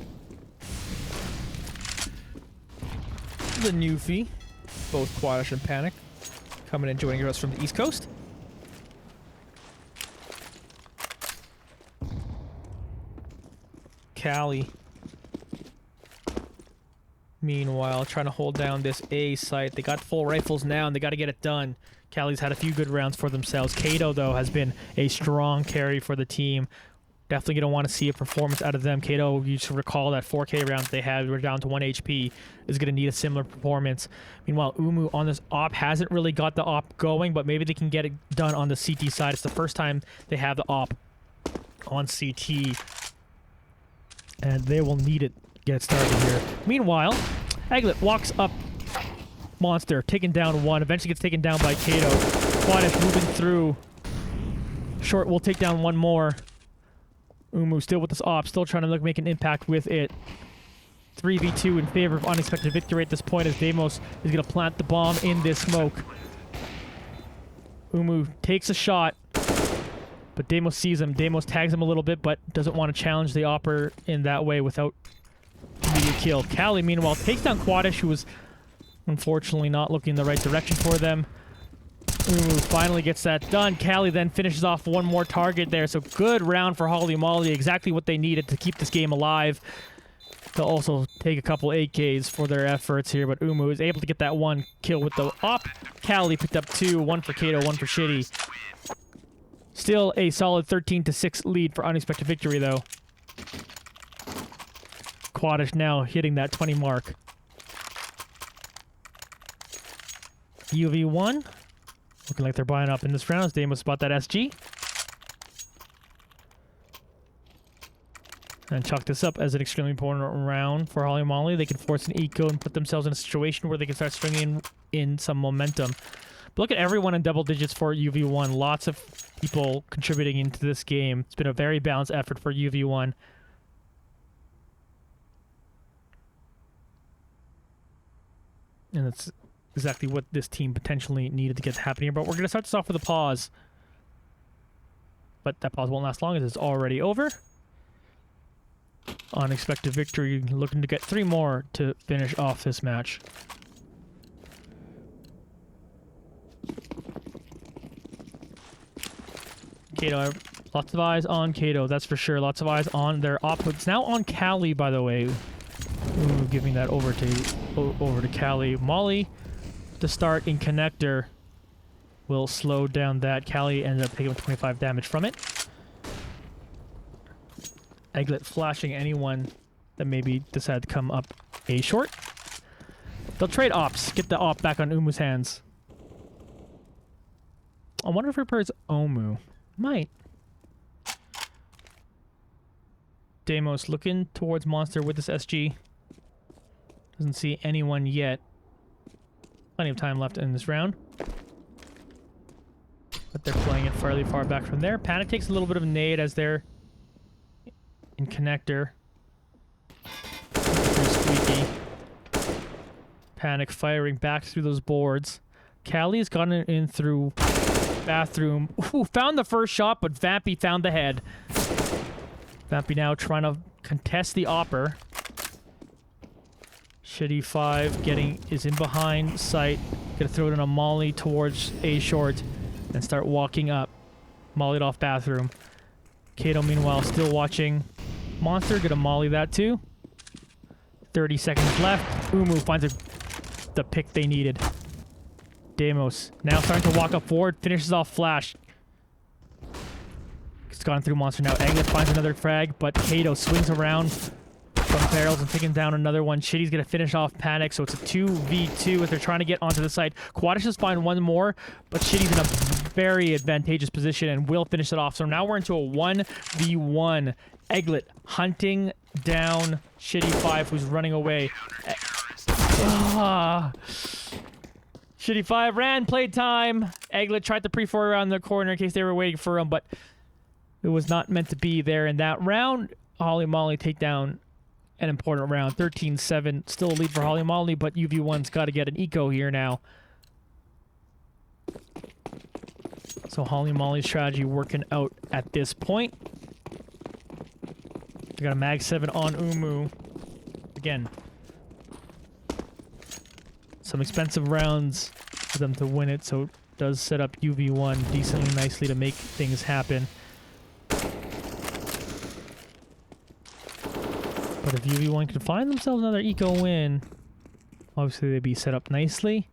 The Newfie, both Quadish and Panic, coming and joining us from the East Coast. Callie, meanwhile, trying to hold down this A site. They got full rifles now, and they got to get it done. Callie's had a few good rounds for themselves. Kato, though, has been a strong carry for the team. Definitely going to want to see a performance out of them. Kato, you should recall that 4K round they had, we're down to 1 HP, is going to need a similar performance. Meanwhile, Umu on this op hasn't really got the op going, but maybe they can get it done on the CT side. It's the first time they have the op on CT, and they will need it to get started here. Meanwhile, Aglet walks up Monster, taking down one, eventually gets taken down by Kato. Quadish moving through. Short will take down one more. Umu still with this op, still trying to make an impact with it. 3v2 in favor of Unexpected Victory at this point, as Deimos is going to plant the bomb in this smoke. Umu takes a shot, but Deimos sees him. Deimos tags him a little bit, but doesn't want to challenge the opper in that way without immediate kill. Callie, meanwhile, takes down Quadish, who was unfortunately not looking in the right direction for them. Umu finally gets that done. Callie then finishes off one more target there. So good round for Holly Molly. Exactly what they needed to keep this game alive. They'll also take a couple AKs for their efforts here, but Umu is able to get that one kill with the op. Callie picked up two, one for Kato, one for Shitty. Still a solid 13-6 lead for Unexpected Victory, though. Quadish now hitting that 20 mark. UV1 looking like they're buying up in this round as Deimos spot that SG. And chalk this up as an extremely important round for Holly Molly. They can force an eco and put themselves in a situation where they can start stringing in some momentum. But look at everyone in double digits for UV1. Lots of people contributing into this game. It's been a very balanced effort for UV1. And that's exactly what this team potentially needed to get happening here. But we're going to start this off with a pause. But that pause won't last long as it's already over. Unexpected Victory looking to get 3 more to finish off this match. Kato, lots of eyes on Kato, that's for sure. Lots of eyes on their op. It's now on Callie, by the way. Ooh, giving that over to Callie. Molly to start in connector will slow down that. Callie ended up taking 25 damage from it. Aglet flashing anyone that maybe decided to come up A short. They'll trade ops. Get the op back on Umu's hands. I wonder if he repairs Omu. Might. Deimos looking towards Monster with this SG. Doesn't see anyone yet. Plenty of time left in this round. But they're playing it fairly far back from there. Panic takes a little bit of a nade as they're in connector. Squeaky. Panic firing back through those boards. Callie's gotten in through bathroom. Ooh, found the first shot, but Vampy found the head. Vampy now trying to contest the opper. Shitty 5 is in behind sight. Gonna throw it in a molly towards A short and start walking up. Mollied off bathroom. Kato meanwhile still watching Monster. Gonna molly that too. 30 seconds left. Umu finds the pick they needed. Deimos now starting to walk up forward. Finishes off Flash. It's gone through Monster now. Aglet finds another frag, but Kato swings around from barrels and taking down another one. Shitty's gonna finish off Panic, so it's a 2v2 if they're trying to get onto the site. Quadish has find one more, but Shitty's in a very advantageous position and will finish it off. So now we're into a 1v1. Aglet hunting down Shitty 5, who's running away. Shitty 5 ran, played time. Aglet tried to pre-4 around the corner in case they were waiting for him, but it was not meant to be there in that round. Holly Molly take down an important round. 13-7. Still a lead for Holly Molly, but UV1's got to get an eco here now. So Holly Molly's strategy working out at this point. We got a Mag 7 on Umu. Again. Some expensive rounds for them to win it, so it does set up UV1 decently nicely to make things happen. But if UV1 can find themselves another eco win, obviously they'd be set up nicely.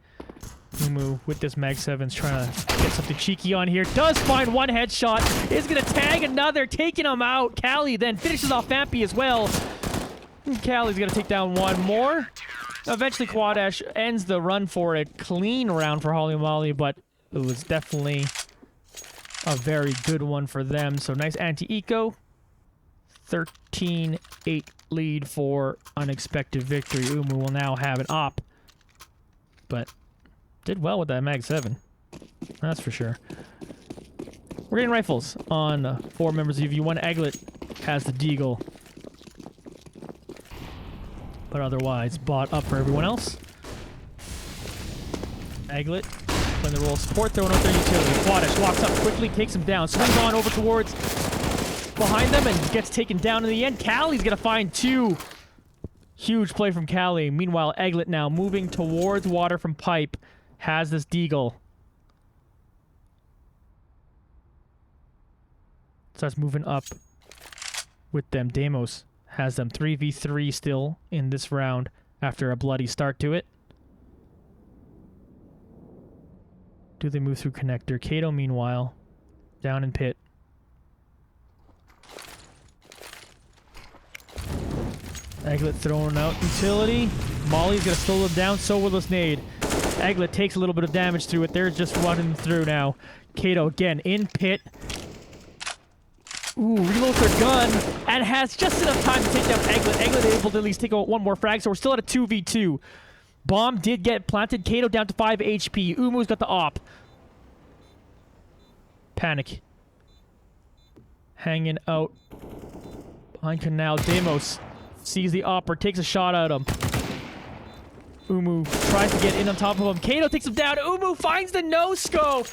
Umu with this Mag 7's trying to get something cheeky on here. Does find one headshot. Is going to tag another, taking him out. Callie then finishes off Vampy as well. Callie's going to take down one more. Eventually Quadash ends the run for a clean round for Holly Molly, but it was definitely a very good one for them. So nice anti-eco. 13-8 lead for Unexpected Victory. Umu will now have an op. But did well with that Mag 7. That's for sure. We're getting rifles on 4 members of UV1. Egglet has the Deagle. But otherwise, bought up for everyone else. Egglet playing the role of support, throwing out their utility. Quadash walks up quickly, takes him down, swings on over towards behind them, and gets taken down in the end. Callie's gonna find 2. Huge play from Callie. Meanwhile, Egglet now moving towards water from pipe. Has this Deagle. Starts moving up with them. Deimos has them 3v3 still in this round after a bloody start to it. Do they move through connector? Kato, meanwhile, down in pit. Egglet throwing out utility. Molly's gonna slow them down, so will this nade. Egglet takes a little bit of damage through it. They're just running through now. Kato again in pit. Ooh, reloads their gun and has just enough time to take down Egglet. Egglet able to at least take out one more frag, so we're still at a 2v2. Bomb did get planted. Kato down to 5 HP. Umu's got the op. Panic. Hanging out behind Canal. Deimos sees the opper, takes a shot at him. Umu tries to get in on top of him. Kato takes him down. Umu finds the no-scope.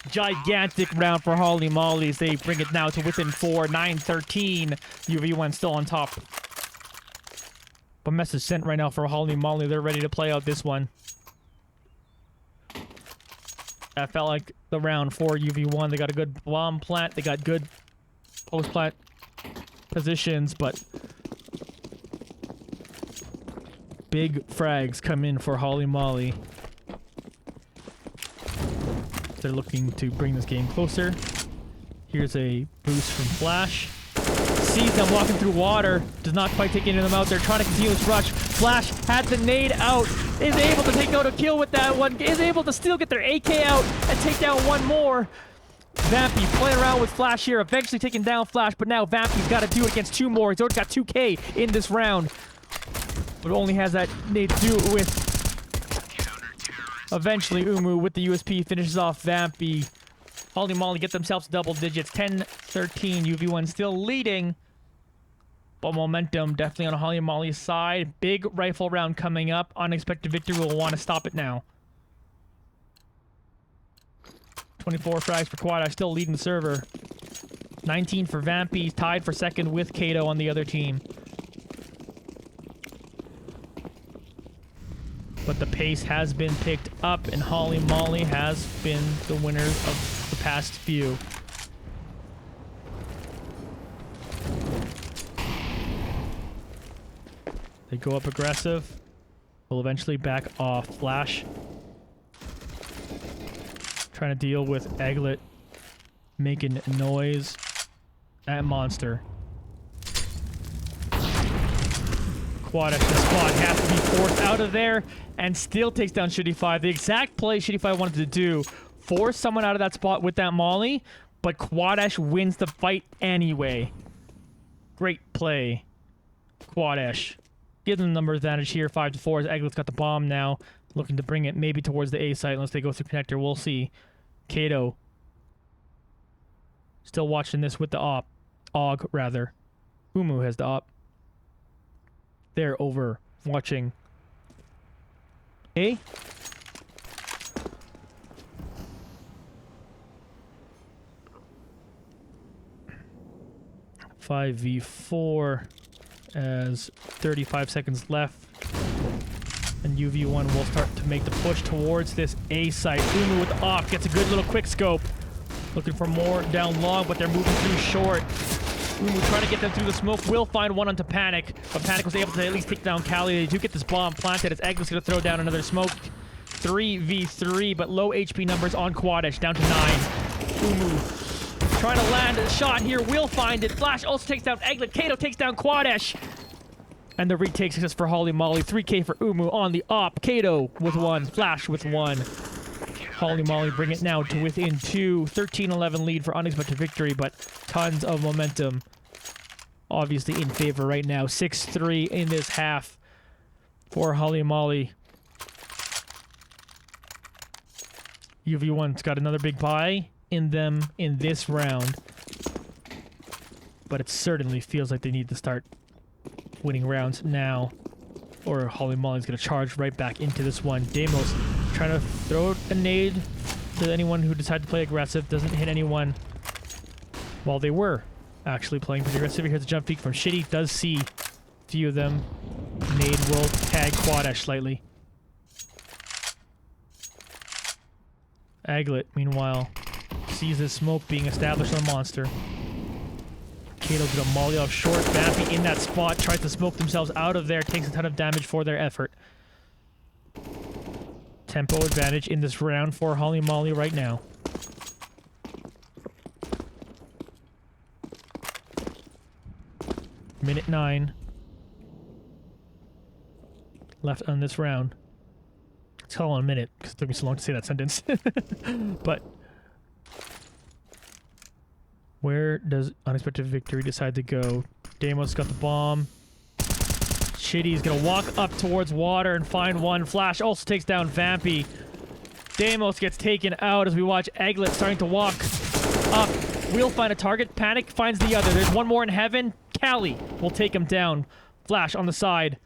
Gigantic round for Holly Mollies. They bring it now to within 4. 9-13. UV1 still on top. But message sent right now for Holly Molly. They're ready to play out this one. That felt like the round for UV1. They got a good bomb plant. They got good post-plant positions, but big frags come in for Holly Molly. They're looking to bring this game closer. Here's a boost from Flash. Sees them walking through water. Does not quite take any of them out. They're trying to continue this rush. Flash had the nade out. Is able to take out a kill with that one. Is able to still get their AK out and take down one more. Vampy playing around with Flash here. Eventually taking down Flash, but now Vampy's got to do it against 2 more. He's already got 2K in this round. But only has that nade to do it with. Eventually, Umu with the USP finishes off Vampy. Holly Molly get themselves double digits. 10-13. UV1 still leading. But momentum definitely on Holly Molly's side. Big rifle round coming up. Unexpected Victory will want to stop it now. 24 frags for Quadash, still leading the server. 19 for Vampy, tied for second with Kato on the other team. But the pace has been picked up, and Holly Molly has been the winners of the past few. They go up aggressive. Will eventually back off. Flash trying to deal with Egglet making noise at Monster. Quadash, the squad has to be forced out of there and still takes down Shitty 5. The exact play Shitty 5 wanted to do. Force someone out of that spot with that molly, but Quadash wins the fight anyway. Great play, Quadash. Give them the number advantage here, 5-4, as Egglet's got the bomb now. Looking to bring it maybe towards the A site unless they go through connector. We'll see. Kato still watching this with the op. Og, rather. Umu has the op. They're over watching A. 5v4 as 35 seconds left. And UV1 will start to make the push towards this A site. Umu with the off, gets a good little quick scope. Looking for more down long, but they're moving through short. Umu trying to get them through the smoke, will find one onto Panic, but Panic was able to at least take down Kali. They do get this bomb planted as Eglet's going to throw down another smoke. 3v3, but low HP numbers on Quadish, down to 9. Umu trying to land a shot here, will find it. Flash also takes down Eglet. Kato takes down Quadish. And the retake success for Holly Molly. 3k for Umu on the op. Kato with 1. Flash with 1. Holly Molly bring it now to within 2. 13-11 lead for unexpected victory, but tons of momentum. Obviously in favor right now. 6-3 in this half for Holly Molly. UV1's got another big buy in them in this round. But it certainly feels like they need to start winning rounds now, or Holly Molly's going to charge right back into this one. Damos trying to throw a nade to anyone who decided to play aggressive. Doesn't hit anyone. While they were actually playing pretty aggressive. Here's a jump peek from Shitty. Does see a few of them. Nade will tag Quadash slightly. Aglet, meanwhile, sees this smoke being established on the monster. Kato's gonna molly off short. Vampy in that spot, tries to smoke themselves out of there, takes a ton of damage for their effort. Tempo advantage in this round for Holly Molly right now. Minute 9 left on this round. It's all on a minute, because it took me so long to say that sentence. But where does unexpected victory decide to go? Damos got the bomb. Shitty's gonna walk up towards water and find one. Flash also takes down Vampy. Damos gets taken out as we watch Eglet starting to walk up. We'll find a target. Panic finds the other. There's one more in heaven. Kali will take him down. Flash on the side.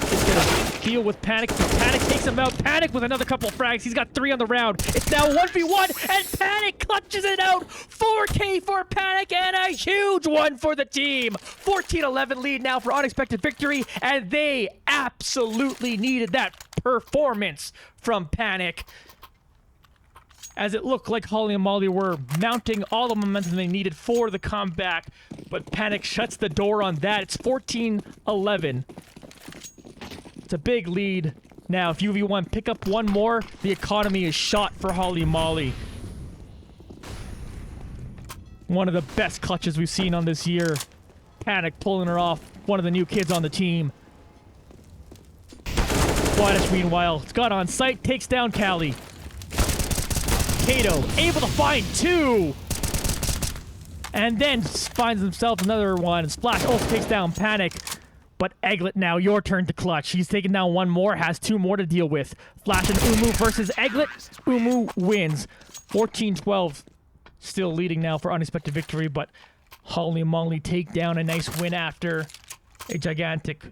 He's gonna deal with Panic. Panic takes him out. Panic with another couple of frags. He's got 3 on the round. It's now 1v1, and Panic clutches it out. 4k for Panic, and a huge one for the team. 14-11 lead now for unexpected victory, and they absolutely needed that performance from Panic, as it looked like Holly and Molly were mounting all the momentum they needed for the comeback, but Panic shuts the door on that. It's 14-11. It's a big lead now. If UV1 pick up one more, the economy is shot for Holly Molly. One of the best clutches we've seen on this year. Panic pulling her off. One of the new kids on the team. Quadish, meanwhile, it's got on sight, takes down Kali. Kato able to find 2, and then finds himself another one. Splash also takes down Panic, but Eglet now, your turn to clutch. He's taken down one more, has 2 more to deal with. Flash and Umu versus Eglet. Umu wins. 14-12, still leading now for unexpected victory, but Holly and Molly take down a nice win after a gigantic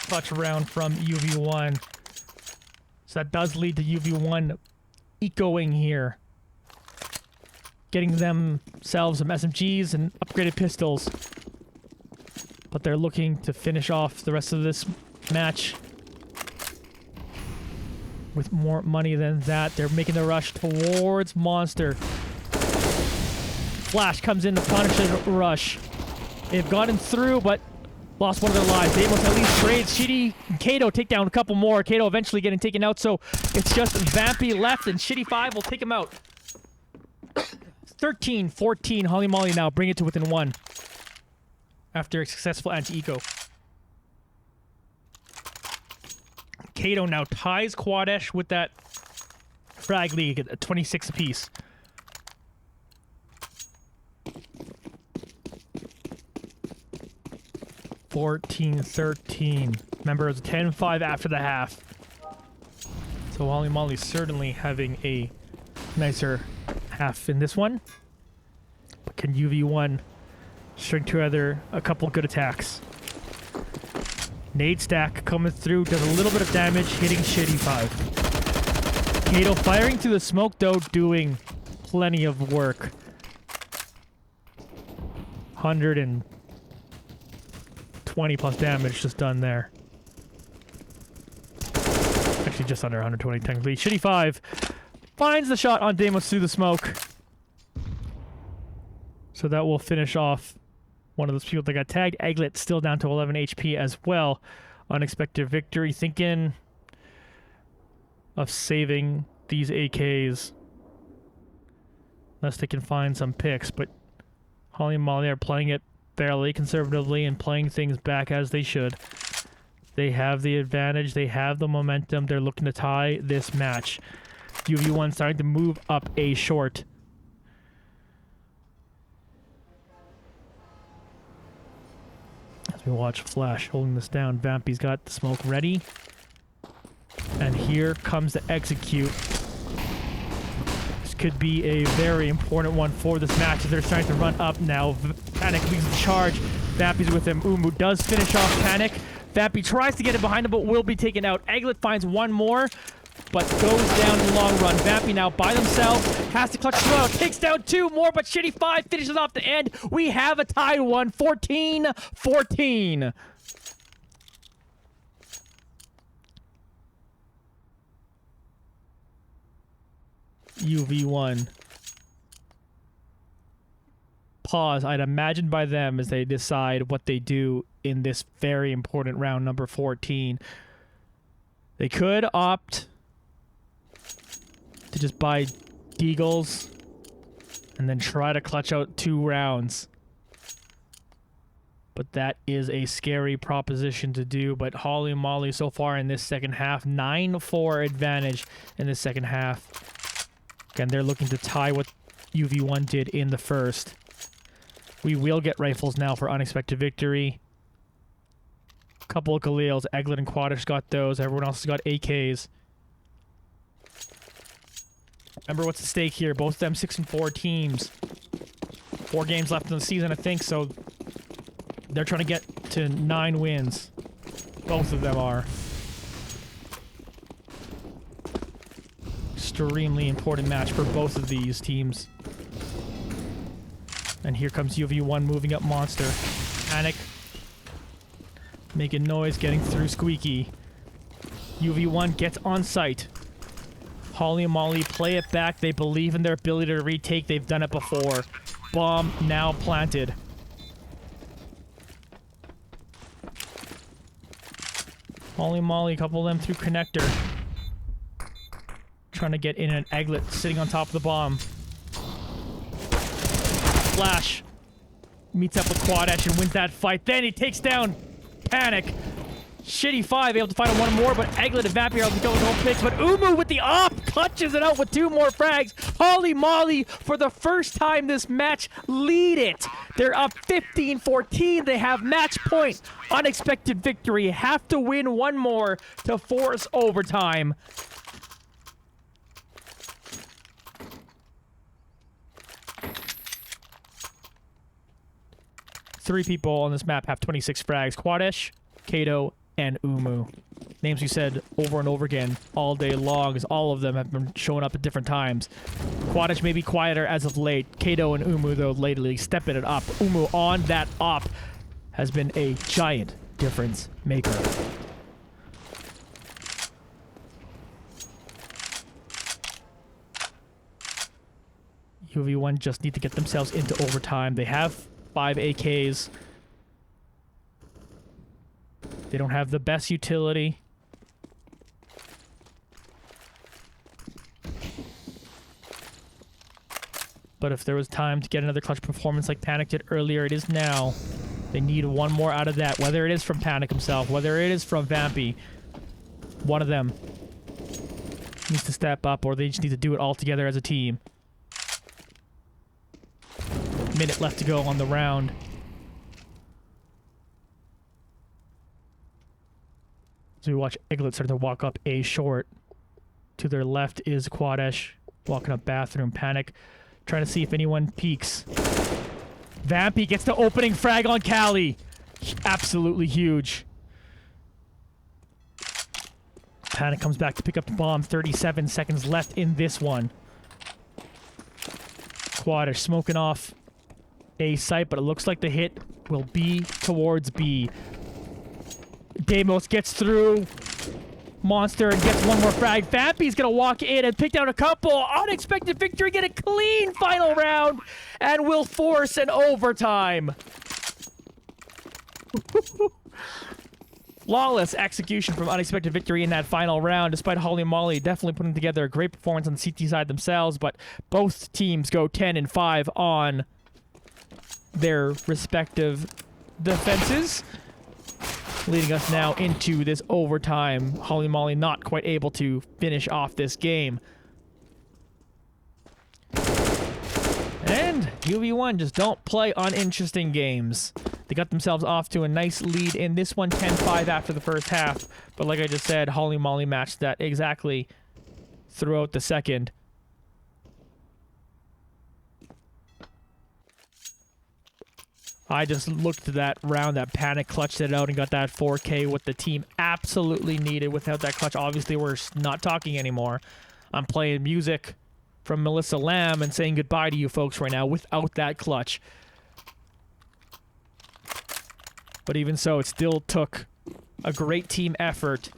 clutch round from UV1. So that does lead to UV1 ecoing here, getting themselves some SMGs and upgraded pistols, but they're looking to finish off the rest of this match with more money than that. They're making the rush towards Monster. Flash comes in to punish the rush. They've gotten through, but lost one of their lives. They must at least trade. Shitty and Kato take down a couple more. Kato eventually getting taken out, so it's just Vampy left, and Shitty 5 will take him out. 13-14, Holly Molly now bring it to within 1 after a successful anti-eco. Kato now ties Quadash with that frag league at 26 apiece. (14-13). Remember, it was 10-5 after the half. So Holly Molly certainly having a nicer half in this one. But can UV1 string together a couple good attacks? Nade stack coming through, does a little bit of damage, hitting Shitty 5. Kato firing through the smoke, though, doing plenty of work. 120 plus damage just done there. Actually, just under 120 technically. Shitty 5 finds the shot on Damos through the smoke. So that will finish off one of those people that got tagged. Egglet still down to 11 HP as well. Unexpected victory. Thinking of saving these AKs unless they can find some picks, but Holly and Molly are playing it fairly conservatively and playing things back as they should. They have the advantage, they have the momentum, they're looking to tie this match. UV1 starting to move up a short. As we watch Flash holding this down, Vampy's got the smoke ready. And here comes the execute. This could be a very important one for this match as they're starting to run up now. Panic leads the charge. Vampy's with him. Umu does finish off Panic. Vampy tries to get it behind him, but will be taken out. Egglet finds one more, but goes down in the long run. Vampy now by themselves, has to clutch as well. Takes down 2 more, but Shitty 5 finishes off the end. We have a tied one, 14-14. UV1. Pause, I'd imagine by them as they decide what they do in this very important round number 14. They could opt to just buy Deagles and then try to clutch out 2 rounds. But that is a scary proposition to do. But Holly and Molly so far in this second half, 9-4 advantage in the second half. Again, they're looking to tie what UV1 did in the first. We will get rifles now for unexpected victory. Couple of Galils. Egglet and Quadish got those. Everyone else has got AKs. Remember what's at stake here. Both of them 6-4 teams. 4 games left in the season, I think, so they're trying to get to 9 wins. Both of them are. Extremely important match for both of these teams. And here comes UV1 moving up Monster. Panic. Making noise, getting through Squeaky. UV1 gets on site. Holly and Molly play it back. They believe in their ability to retake. They've done it before. Bomb now planted. Holly and Molly, a couple of them through connector. Trying to get in an Egglet sitting on top of the bomb. Flash meets up with Quadash and wins that fight. Then he takes down Panic. Shitty 5 able to find one more, but Egglet and Vampy are able to go with home picks. But Umu with the op clutches it out with 2 more frags. Holly Molly, for the first time this match, lead it. They're up 15-14. They have match point. Unexpected victory. Have to win 1 more to force overtime. Three people on this map have 26 frags. Quadish, Kato, and Umu. Names we said over and over again all day long, as all of them have been showing up at different times. Quadish may be quieter as of late. Kato and Umu, though, lately stepping it up. Umu on that op has been a giant difference maker. UV1 just need to get themselves into overtime. They have 5 AKs. They don't have the best utility. But if there was time to get another clutch performance like Panic did earlier, it is now. They need 1 more out of that, whether it is from Panic himself, whether it is from Vampy. One of them needs to step up, or they just need to do it all together as a team. Minute left to go on the round. So we watch Egglet start to walk up a short. To their left is Quadish walking up bathroom. Panic trying to see if anyone peeks. Vampy gets the opening frag on Callie. Absolutely huge. Panic comes back to pick up the bomb. 37 seconds left in this one. Quadish smoking off A site, but it looks like the hit will be towards B. Deimos gets through. Monster and gets one more frag. Vampy's gonna walk in and pick down a couple. Unexpected victory, get a clean final round, and will force an overtime. Flawless execution from Unexpected Victory in that final round, despite Holly Molly definitely putting together a great performance on the CT side themselves, but both teams go 10-5 on their respective defenses, leading us now into this overtime. Holly Molly not quite able to finish off this game. And UV1 just don't play uninteresting games. They got themselves off to a nice lead in this one, 10-5 after the first half. But like I just said, Holly Molly matched that exactly throughout the second. I just looked at that round, that panic, clutched it out, and got that 4K, what the team absolutely needed. Without that clutch, obviously we're not talking anymore. I'm playing music from Melissa Lamb and saying goodbye to you folks right now without that clutch. But even so, it still took a great team effort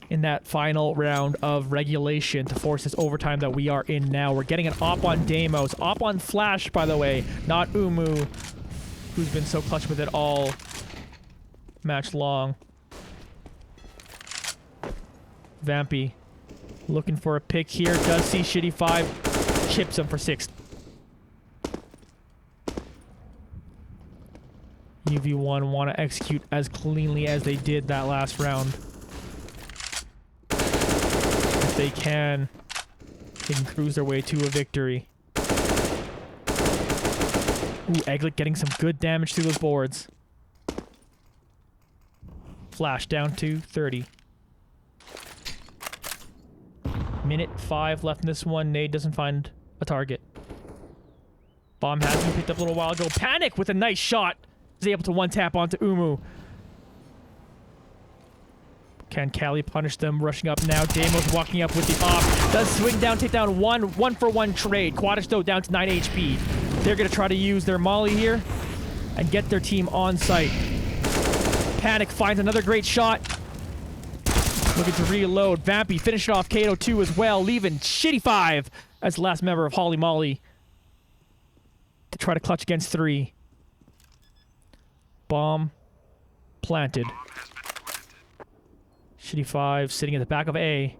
in that final round of regulation to force this overtime that we are in now. We're getting an op on Deimos. Op on Flash, by the way, not Umu, who's been so clutch with it all match long. Vampy looking for a pick here. Does see Shitty 5. Chips him for 6. UV1 want to execute as cleanly as they did that last round. If they can cruise their way to a victory. Ooh, Egglet getting some good damage through those boards. Flash down to 30. Minute 5 left in this one. Nade doesn't find a target. Bomb has been picked up a little while ago. Panic with a nice shot. Is able to one-tap onto Umu. Can Callie punish them? Rushing up now. Deimos walking up with the op. Does swing down, take down one for one trade. Quadisto down to 9 HP. They're going to try to use their molly here and get their team on site. Panic finds another great shot. Looking to reload. Vampy finishing off Kato 2 as well, leaving Shitty 5 as the last member of Holly Molly to try to clutch against 3. Bomb planted. Shitty 5 sitting at the back of A.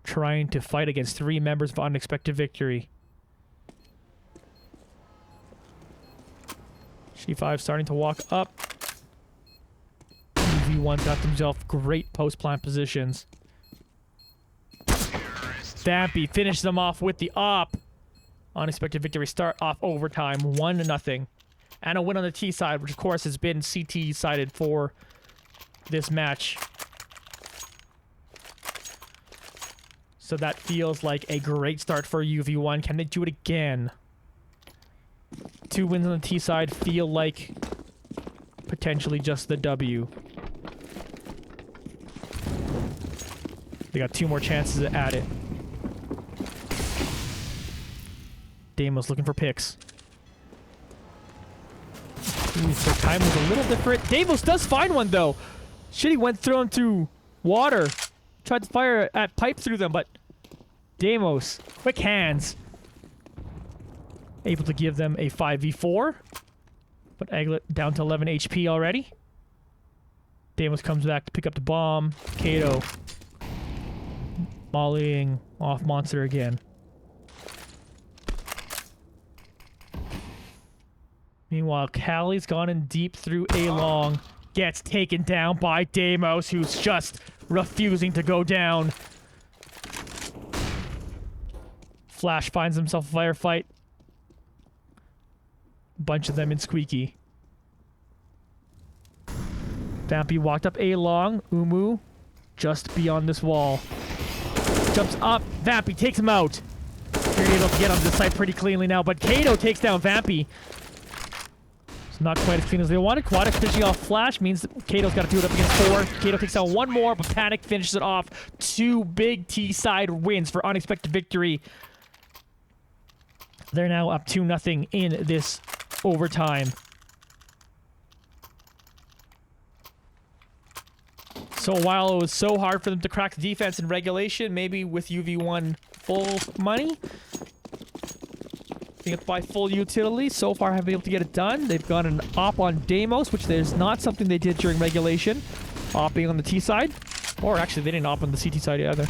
Trying to fight against 3 members of Unexpected Victory. Shitty 5 starting to walk up. UV1 got themselves great post-plant positions. Vampy finishes them off with the op. Unexpected Victory start off overtime 1-0. And a win on the T side, which of course has been CT sided for this match. So that feels like a great start for UV1. Can they do it again? 2 wins on the T side feel like potentially just the W. They got 2 more chances at it. Deimos looking for picks. Ooh, so time was a little different. Deimos does find one though. Shitty went thrown through water. Tried to fire at pipe through them, but Deimos, quick hands. Able to give them a 5v4. But Egglet down to 11 HP already. Deimos comes back to pick up the bomb. Kato volleying off Monster again. Meanwhile, Callie's gone in deep through A-long. Gets taken down by Deimos, who's just refusing to go down. Flash finds himself a firefight. Bunch of them in Squeaky. Vampy walked up A-long. Umu just beyond this wall. Jumps up. Vampy takes him out. They're able to get onto the site pretty cleanly now, but Kato takes down Vampy. It's not quite as clean as they wanted. Quadix finishing off Flash means that Kato's got to do it up against 4. Kato takes down 1 more, but Panic finishes it off. 2 big T-side wins for Unexpected Victory. They're now up 2-0 in this overtime. So while it was so hard for them to crack the defense in regulation, maybe with UV1 full money, being able to buy full utility, so far haven't been able to get it done. They've got an op on Deimos, which is not something they did during regulation. Opping on the T side. Or actually, they didn't op on the CT side either.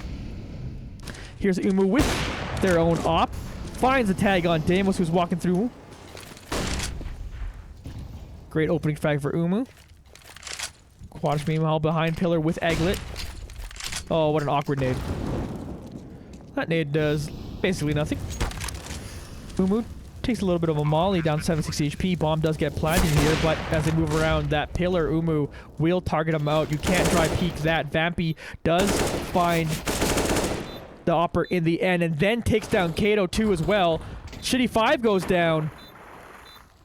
Here's Umu with their own op. Finds a tag on Deimos, who's walking through. Great opening frag for Umu. Quadish meanwhile behind pillar with Aglet. Oh, what an awkward nade. That nade does basically nothing. Umu takes a little bit of a molly down 76 HP. Bomb does get planted here, but as they move around that pillar, Umu will target him out. You can't try peek that. Vampy does find the Opper in the end and then takes down Kato too as well. Shitty 5 goes down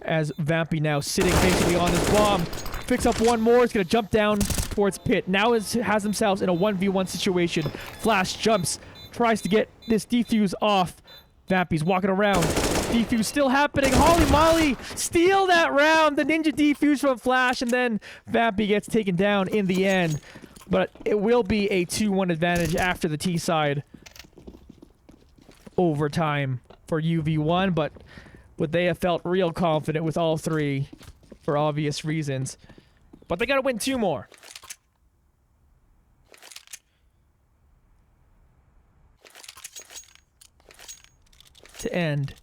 as Vampy now sitting basically on his bomb. Picks up one more. He's going to jump down towards Pit. Now has themselves in a 1v1 situation. Flash jumps. Tries to get this defuse off. Vampy's walking around. Defuse still happening. Holy moly! Steal that round! The ninja defuse from Flash, and then Vampy gets taken down in the end. But it will be a 2-1 advantage after the T side overtime for UV1, but would they have felt real confident with all three for obvious reasons. But they gotta win 2 more. To end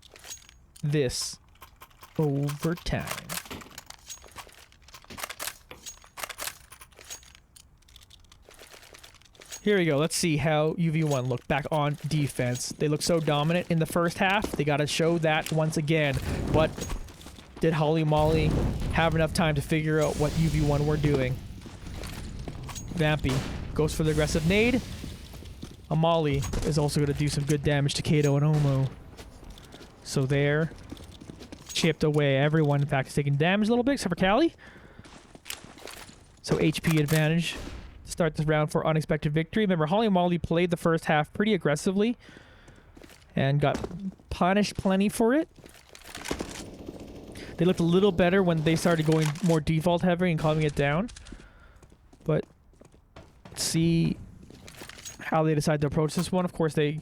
this overtime. Here we go. Let's see how UV1 look back on defense. They look so dominant in the first half. They got to show that once again. But did Holly Molly have enough time to figure out what UV1 were doing? Vampy goes for the aggressive nade. Amali is also going to do some good damage to Kato and Omo. So they're chipped away. Everyone, in fact, is taking damage a little bit, except for Callie. So HP advantage to start this round for unexpected victory. Remember, Holly Molly played the first half pretty aggressively and got punished plenty for it. They looked a little better when they started going more default heavy and calming it down. But let's see how they decide to approach this one. Of course, they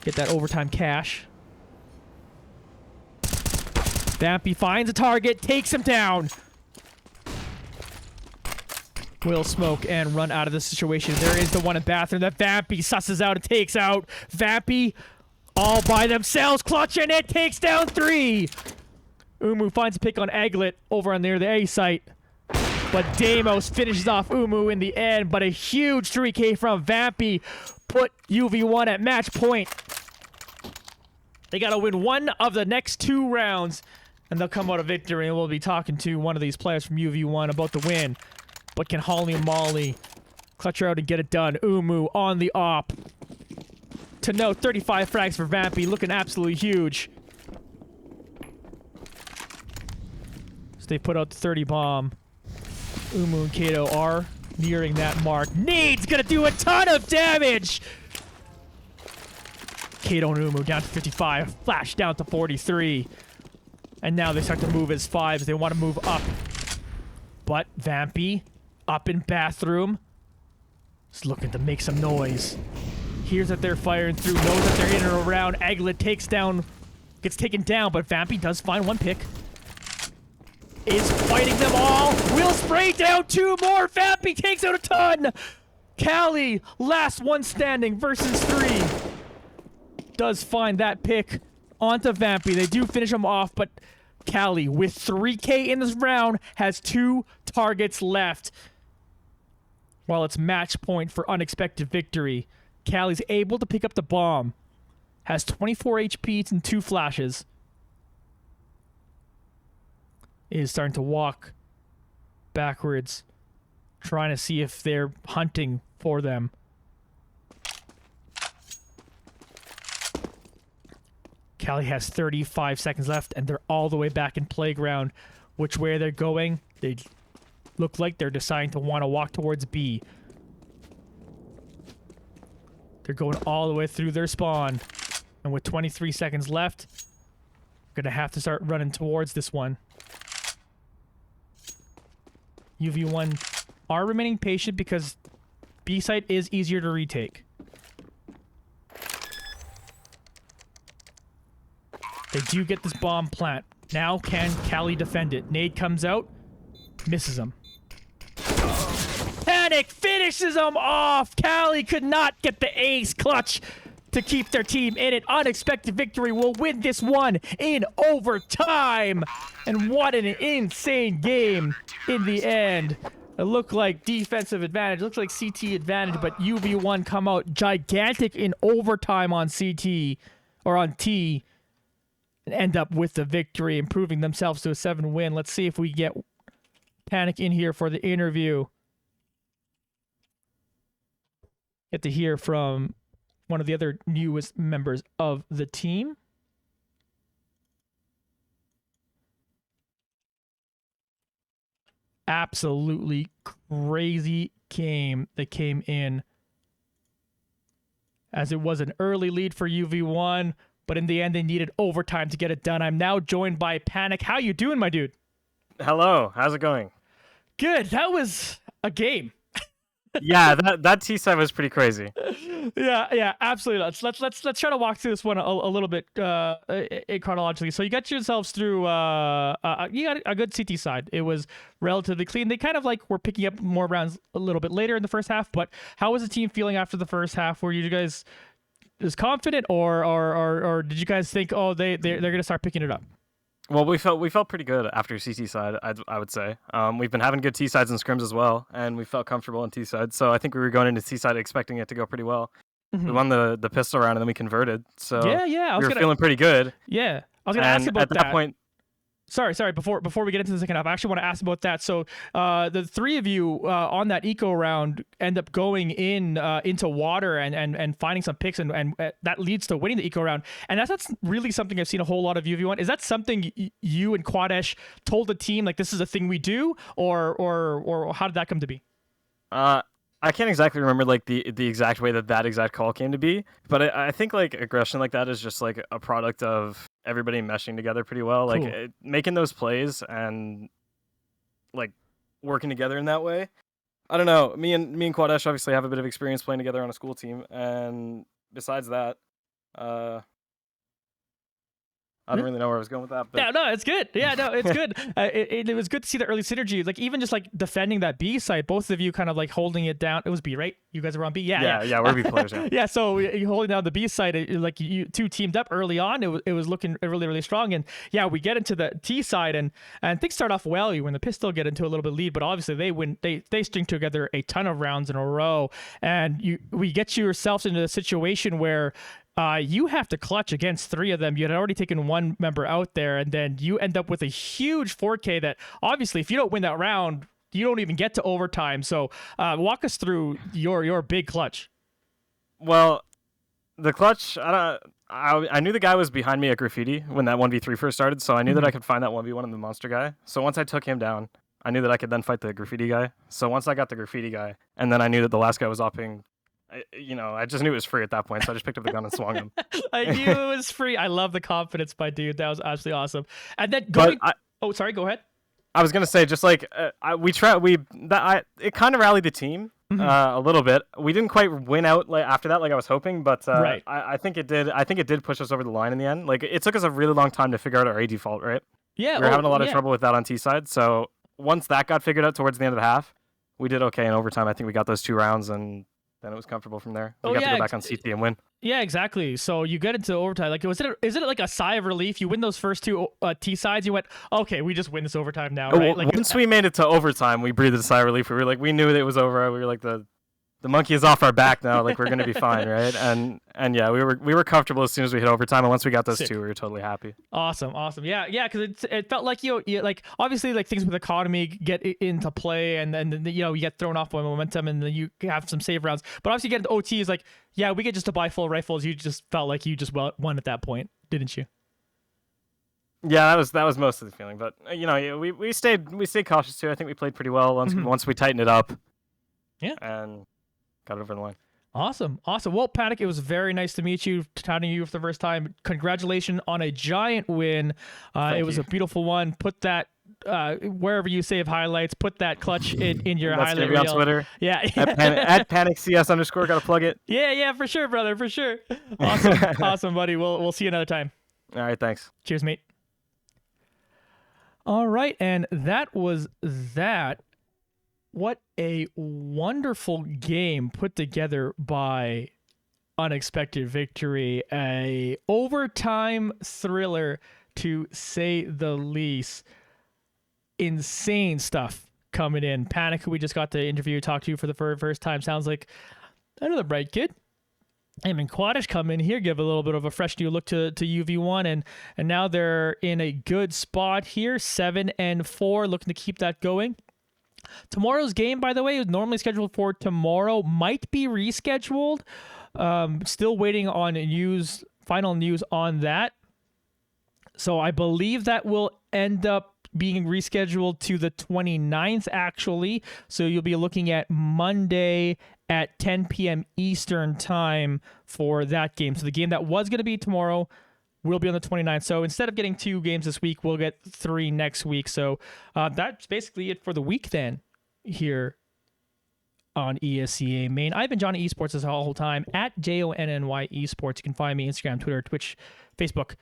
get that overtime cash. Vampy finds a target, takes him down. Will smoke and run out of the situation. There is the one in bathroom that Vampy susses out and takes out. Vampy all by themselves. Clutch and it takes down 3. Umu finds a pick on Aglet over on near the A site. But Deimos finishes off Umu in the end. But a huge 3K from Vampy put UV1 at match point. They got to win 1 of the next 2 rounds. And they'll come out a victory. And we'll be talking to one of these players from UV1 about the win. But can Holly and Molly clutch her out and get it done? Umu on the op. To note, 35 frags for Vampy, looking absolutely huge. So they put out the 30 bomb. Umu and Kato are nearing that mark. Nade's gonna do a ton of damage! Kato and Umu down to 55. Flash down to 43. And now they start to move as 5s. They want to move up. But Vampy, up in bathroom, is looking to make some noise. Hears that they're firing through, knows that they're in and around. Aglet gets taken down, but Vampy does find 1 pick. Is fighting them all. Will spray down 2 more. Vampy takes out a ton. Callie, last one standing versus 3. Does find that pick onto Vampy. They do finish him off, but Callie, with 3K in this round, has 2 targets left. While it's match point for unexpected victory, Callie's able to pick up the bomb. Has 24 HP and 2 flashes. Is starting to walk backwards, trying to see if they're hunting for them. Callie has 35 seconds left, and they're all the way back in playground. Which way they're going, they look like they're deciding to want to walk towards B. They're going all the way through their spawn. And with 23 seconds left, Gonna have to start running towards this one. UV1 are remaining patient because B site is easier to retake. They do get this bomb plant. Now can Cali defend it? Nade comes out, misses him. Panic finishes him off! Cali could not get the ace clutch to keep their team in it. Unexpected victory will win this one in overtime. And what an insane game in the end. It looked like defensive advantage. It looks like CT advantage, but UV1 come out gigantic in overtime on CT, or on T, and end up with the victory, improving themselves to a 7 win. Let's see if we get Panic in here for the interview. Get to hear from one of the other newest members of the team. Absolutely crazy game that came in, as it was an early lead for UV1, but in the end they needed overtime to get it done. I'm now joined by Panic. How you doing, my dude? Hello, how's it going? Good. That was a game. Yeah, that T side was pretty crazy. Yeah, absolutely. Let's try to walk through this one a little bit chronologically. So you got yourselves through. You got a good CT side. It was relatively clean. They kind of like were picking up more rounds a little bit later in the first half. But how was the team feeling after the first half? Were you guys as confident, or did you guys think, oh, they're gonna start picking it up? Well, we felt pretty good after CT side, I would say. We've been having good T sides and scrims as well, and we felt comfortable in T side. So I think we were going into T side expecting it to go pretty well. Mm-hmm. We won the pistol round and then we converted. So yeah, we were feeling pretty good. Yeah, I was gonna ask you about at that point. Sorry. Before we get into the second half, I actually want to ask about that. So, the three of you on that eco round end up going into water and finding some picks, and that leads to winning the eco round. And that's really something I've seen a whole lot of UV1. Is that something you and Quadesh told the team, like, this is a thing we do, or how did that come to be? I can't exactly remember like the exact way that exact call came to be, but I think like aggression like that is just like a product of everybody meshing together pretty well, Cool. like making those plays and like working together in that way. I don't know. Me and Quadesh obviously have a bit of experience playing together on a school team, and besides that, I don't really know where I was going with that. But... Yeah, no, it's good. Yeah, no, it's good. It was good to see the early synergy. Like, even just like defending that B site, both of you kind of like holding it down. It was B, right? You guys were on B. Yeah, we're B players. Yeah. Yeah, so you holding down the B side, like you two teamed up early on. It was looking really, really strong. And yeah, we get into the T side, and things start off well. You win the pistol, get into a little bit of lead, but obviously they win. They string together a ton of rounds in a row, and we get yourselves into a situation where you have to clutch against three of them. You had already taken one member out there, and then you end up with a huge 4K that obviously if you don't win that round, you don't even get to overtime. So walk us through your big clutch. Well, the clutch, I knew the guy was behind me at Graffiti when that 1v3 first started, so I knew that I could find that 1v1 in the monster guy. So once I took him down, I knew that I could then fight the Graffiti guy. So once I got the Graffiti guy, and then I knew that the last guy was upping, I just knew it was free at that point, so I just picked up the gun and swung him. I knew it was free. I love the confidence, my dude. That was absolutely awesome. And then oh, sorry, go ahead. I was gonna say, just like it kind of rallied the team a little bit. We didn't quite win out like after that, like I was hoping, but right. I think it did. I think it did push us over the line in the end. Like it took us a really long time to figure out our A default, right? Yeah, we were having a lot of trouble with that on T side. So once that got figured out towards the end of the half, we did okay in overtime. I think we got those 2 rounds, and then it was comfortable from there. We got to go back on CT and win. Yeah, exactly. So you get into overtime. Like, is it like a sigh of relief? You win those first 2 T sides. You went, okay, we just win this overtime now, right? Like, once we made it to overtime, we breathed a sigh of relief. We knew that it was over. We were like the monkey is off our back now. Like, we're gonna be fine, right? And yeah, we were comfortable as soon as we hit overtime. And once we got those 2, we were totally happy. Awesome. Yeah, because it felt like you like obviously like things with economy get into play, and then you get thrown off by momentum, and then you have some save rounds. But obviously, you get into OT is like, yeah, we get just to buy full rifles. You just felt like you just won at that point, didn't you? Yeah, that was most of the feeling. But we stayed cautious too. I think we played pretty well once we tightened it up. Yeah. And got it over the line. Awesome. Well, Panic, it was very nice to meet you, chatting you for the first time. Congratulations on a giant win. It was you. a beautiful one. Put that wherever you save highlights. Put that clutch in your That's gonna highlight be on reel. Twitter. Yeah. At @PanicCS_. Gotta plug it. Yeah, for sure, brother, for sure. Awesome, buddy. We'll see you another time. All right, thanks. Cheers, mate. All right, and that was that. What a wonderful game put together by Unexpected Victory. A overtime thriller, to say the least. Insane stuff coming in. Panic, who we just got to interview, talk to for the first time, sounds like another bright kid. And Quadish come in here, give a little bit of a fresh new look to UV1, and now they're in a good spot here, 7-4, looking to keep that going. Tomorrow's game, by the way, is normally scheduled for tomorrow, might be rescheduled. Still waiting on final news on that. So I believe that will end up being rescheduled to the 29th, actually. So you'll be looking at Monday at 10 p.m. Eastern time for that game. So the game that was going to be tomorrow will be on the 29th. So instead of getting 2 games this week, we'll get 3 next week. So that's basically it for the week then here on ESCA Main. I've been Johnny Esports this whole time at JONNY Esports. You can find me Instagram, Twitter, Twitch, Facebook,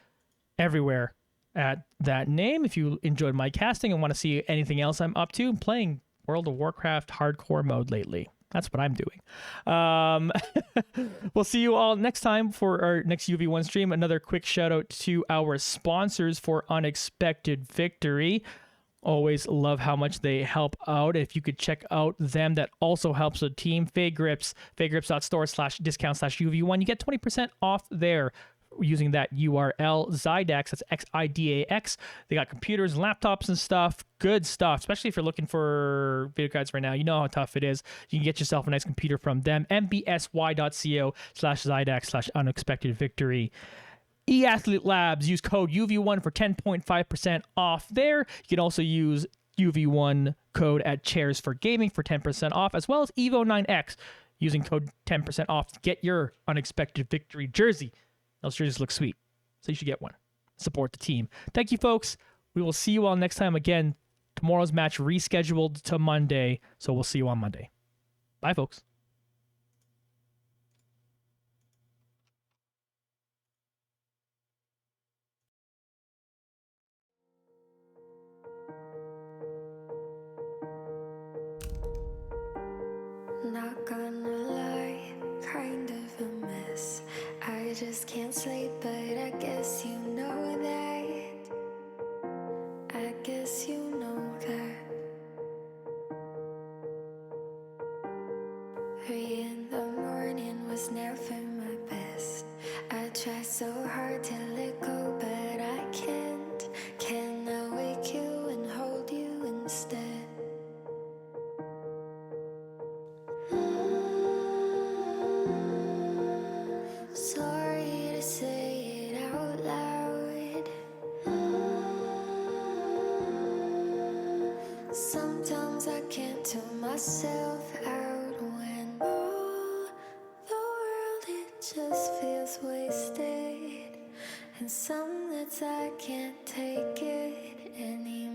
everywhere at that name. If you enjoyed my casting and want to see anything else I'm up to, I'm playing World of Warcraft hardcore mode lately. That's what I'm doing. We'll see you all next time for our next UV1 stream. Another quick shout out to our sponsors for Unexpected Victory. Always love how much they help out. If you could check out them, that also helps the team. Faygrips, faygrips.store/discount/UV1. You get 20% off there using that URL. Zydax, that's XIDAX. They got computers, laptops, and stuff. Good stuff, especially if you're looking for video cards right now. You know how tough it is. You can get yourself a nice computer from them. mbsy.co/Zydax/unexpected-victory. eAthlete Labs, use code UV1 for 10.5% off there. You can also use UV1 code at Chairs for Gaming for 10% off, as well as Evo9X using code 10% off to get your Unexpected Victory jersey. Those jerseys look sweet, so you should get one. Support the team. Thank you, folks. We will see you all next time. Again, tomorrow's match rescheduled to Monday, so we'll see you on Monday. Bye, folks. Not gonna lie, kind of a mess. I just can't sleep, but I guess you know that. I guess you know that. 3 in the morning was never my best. I try so hard to let go, but I can't. Can I wake you and hold you instead? Sorry to say it out loud. Sometimes I can't tell myself out when all the world, it just feels wasted. And some nights I can't take it anymore.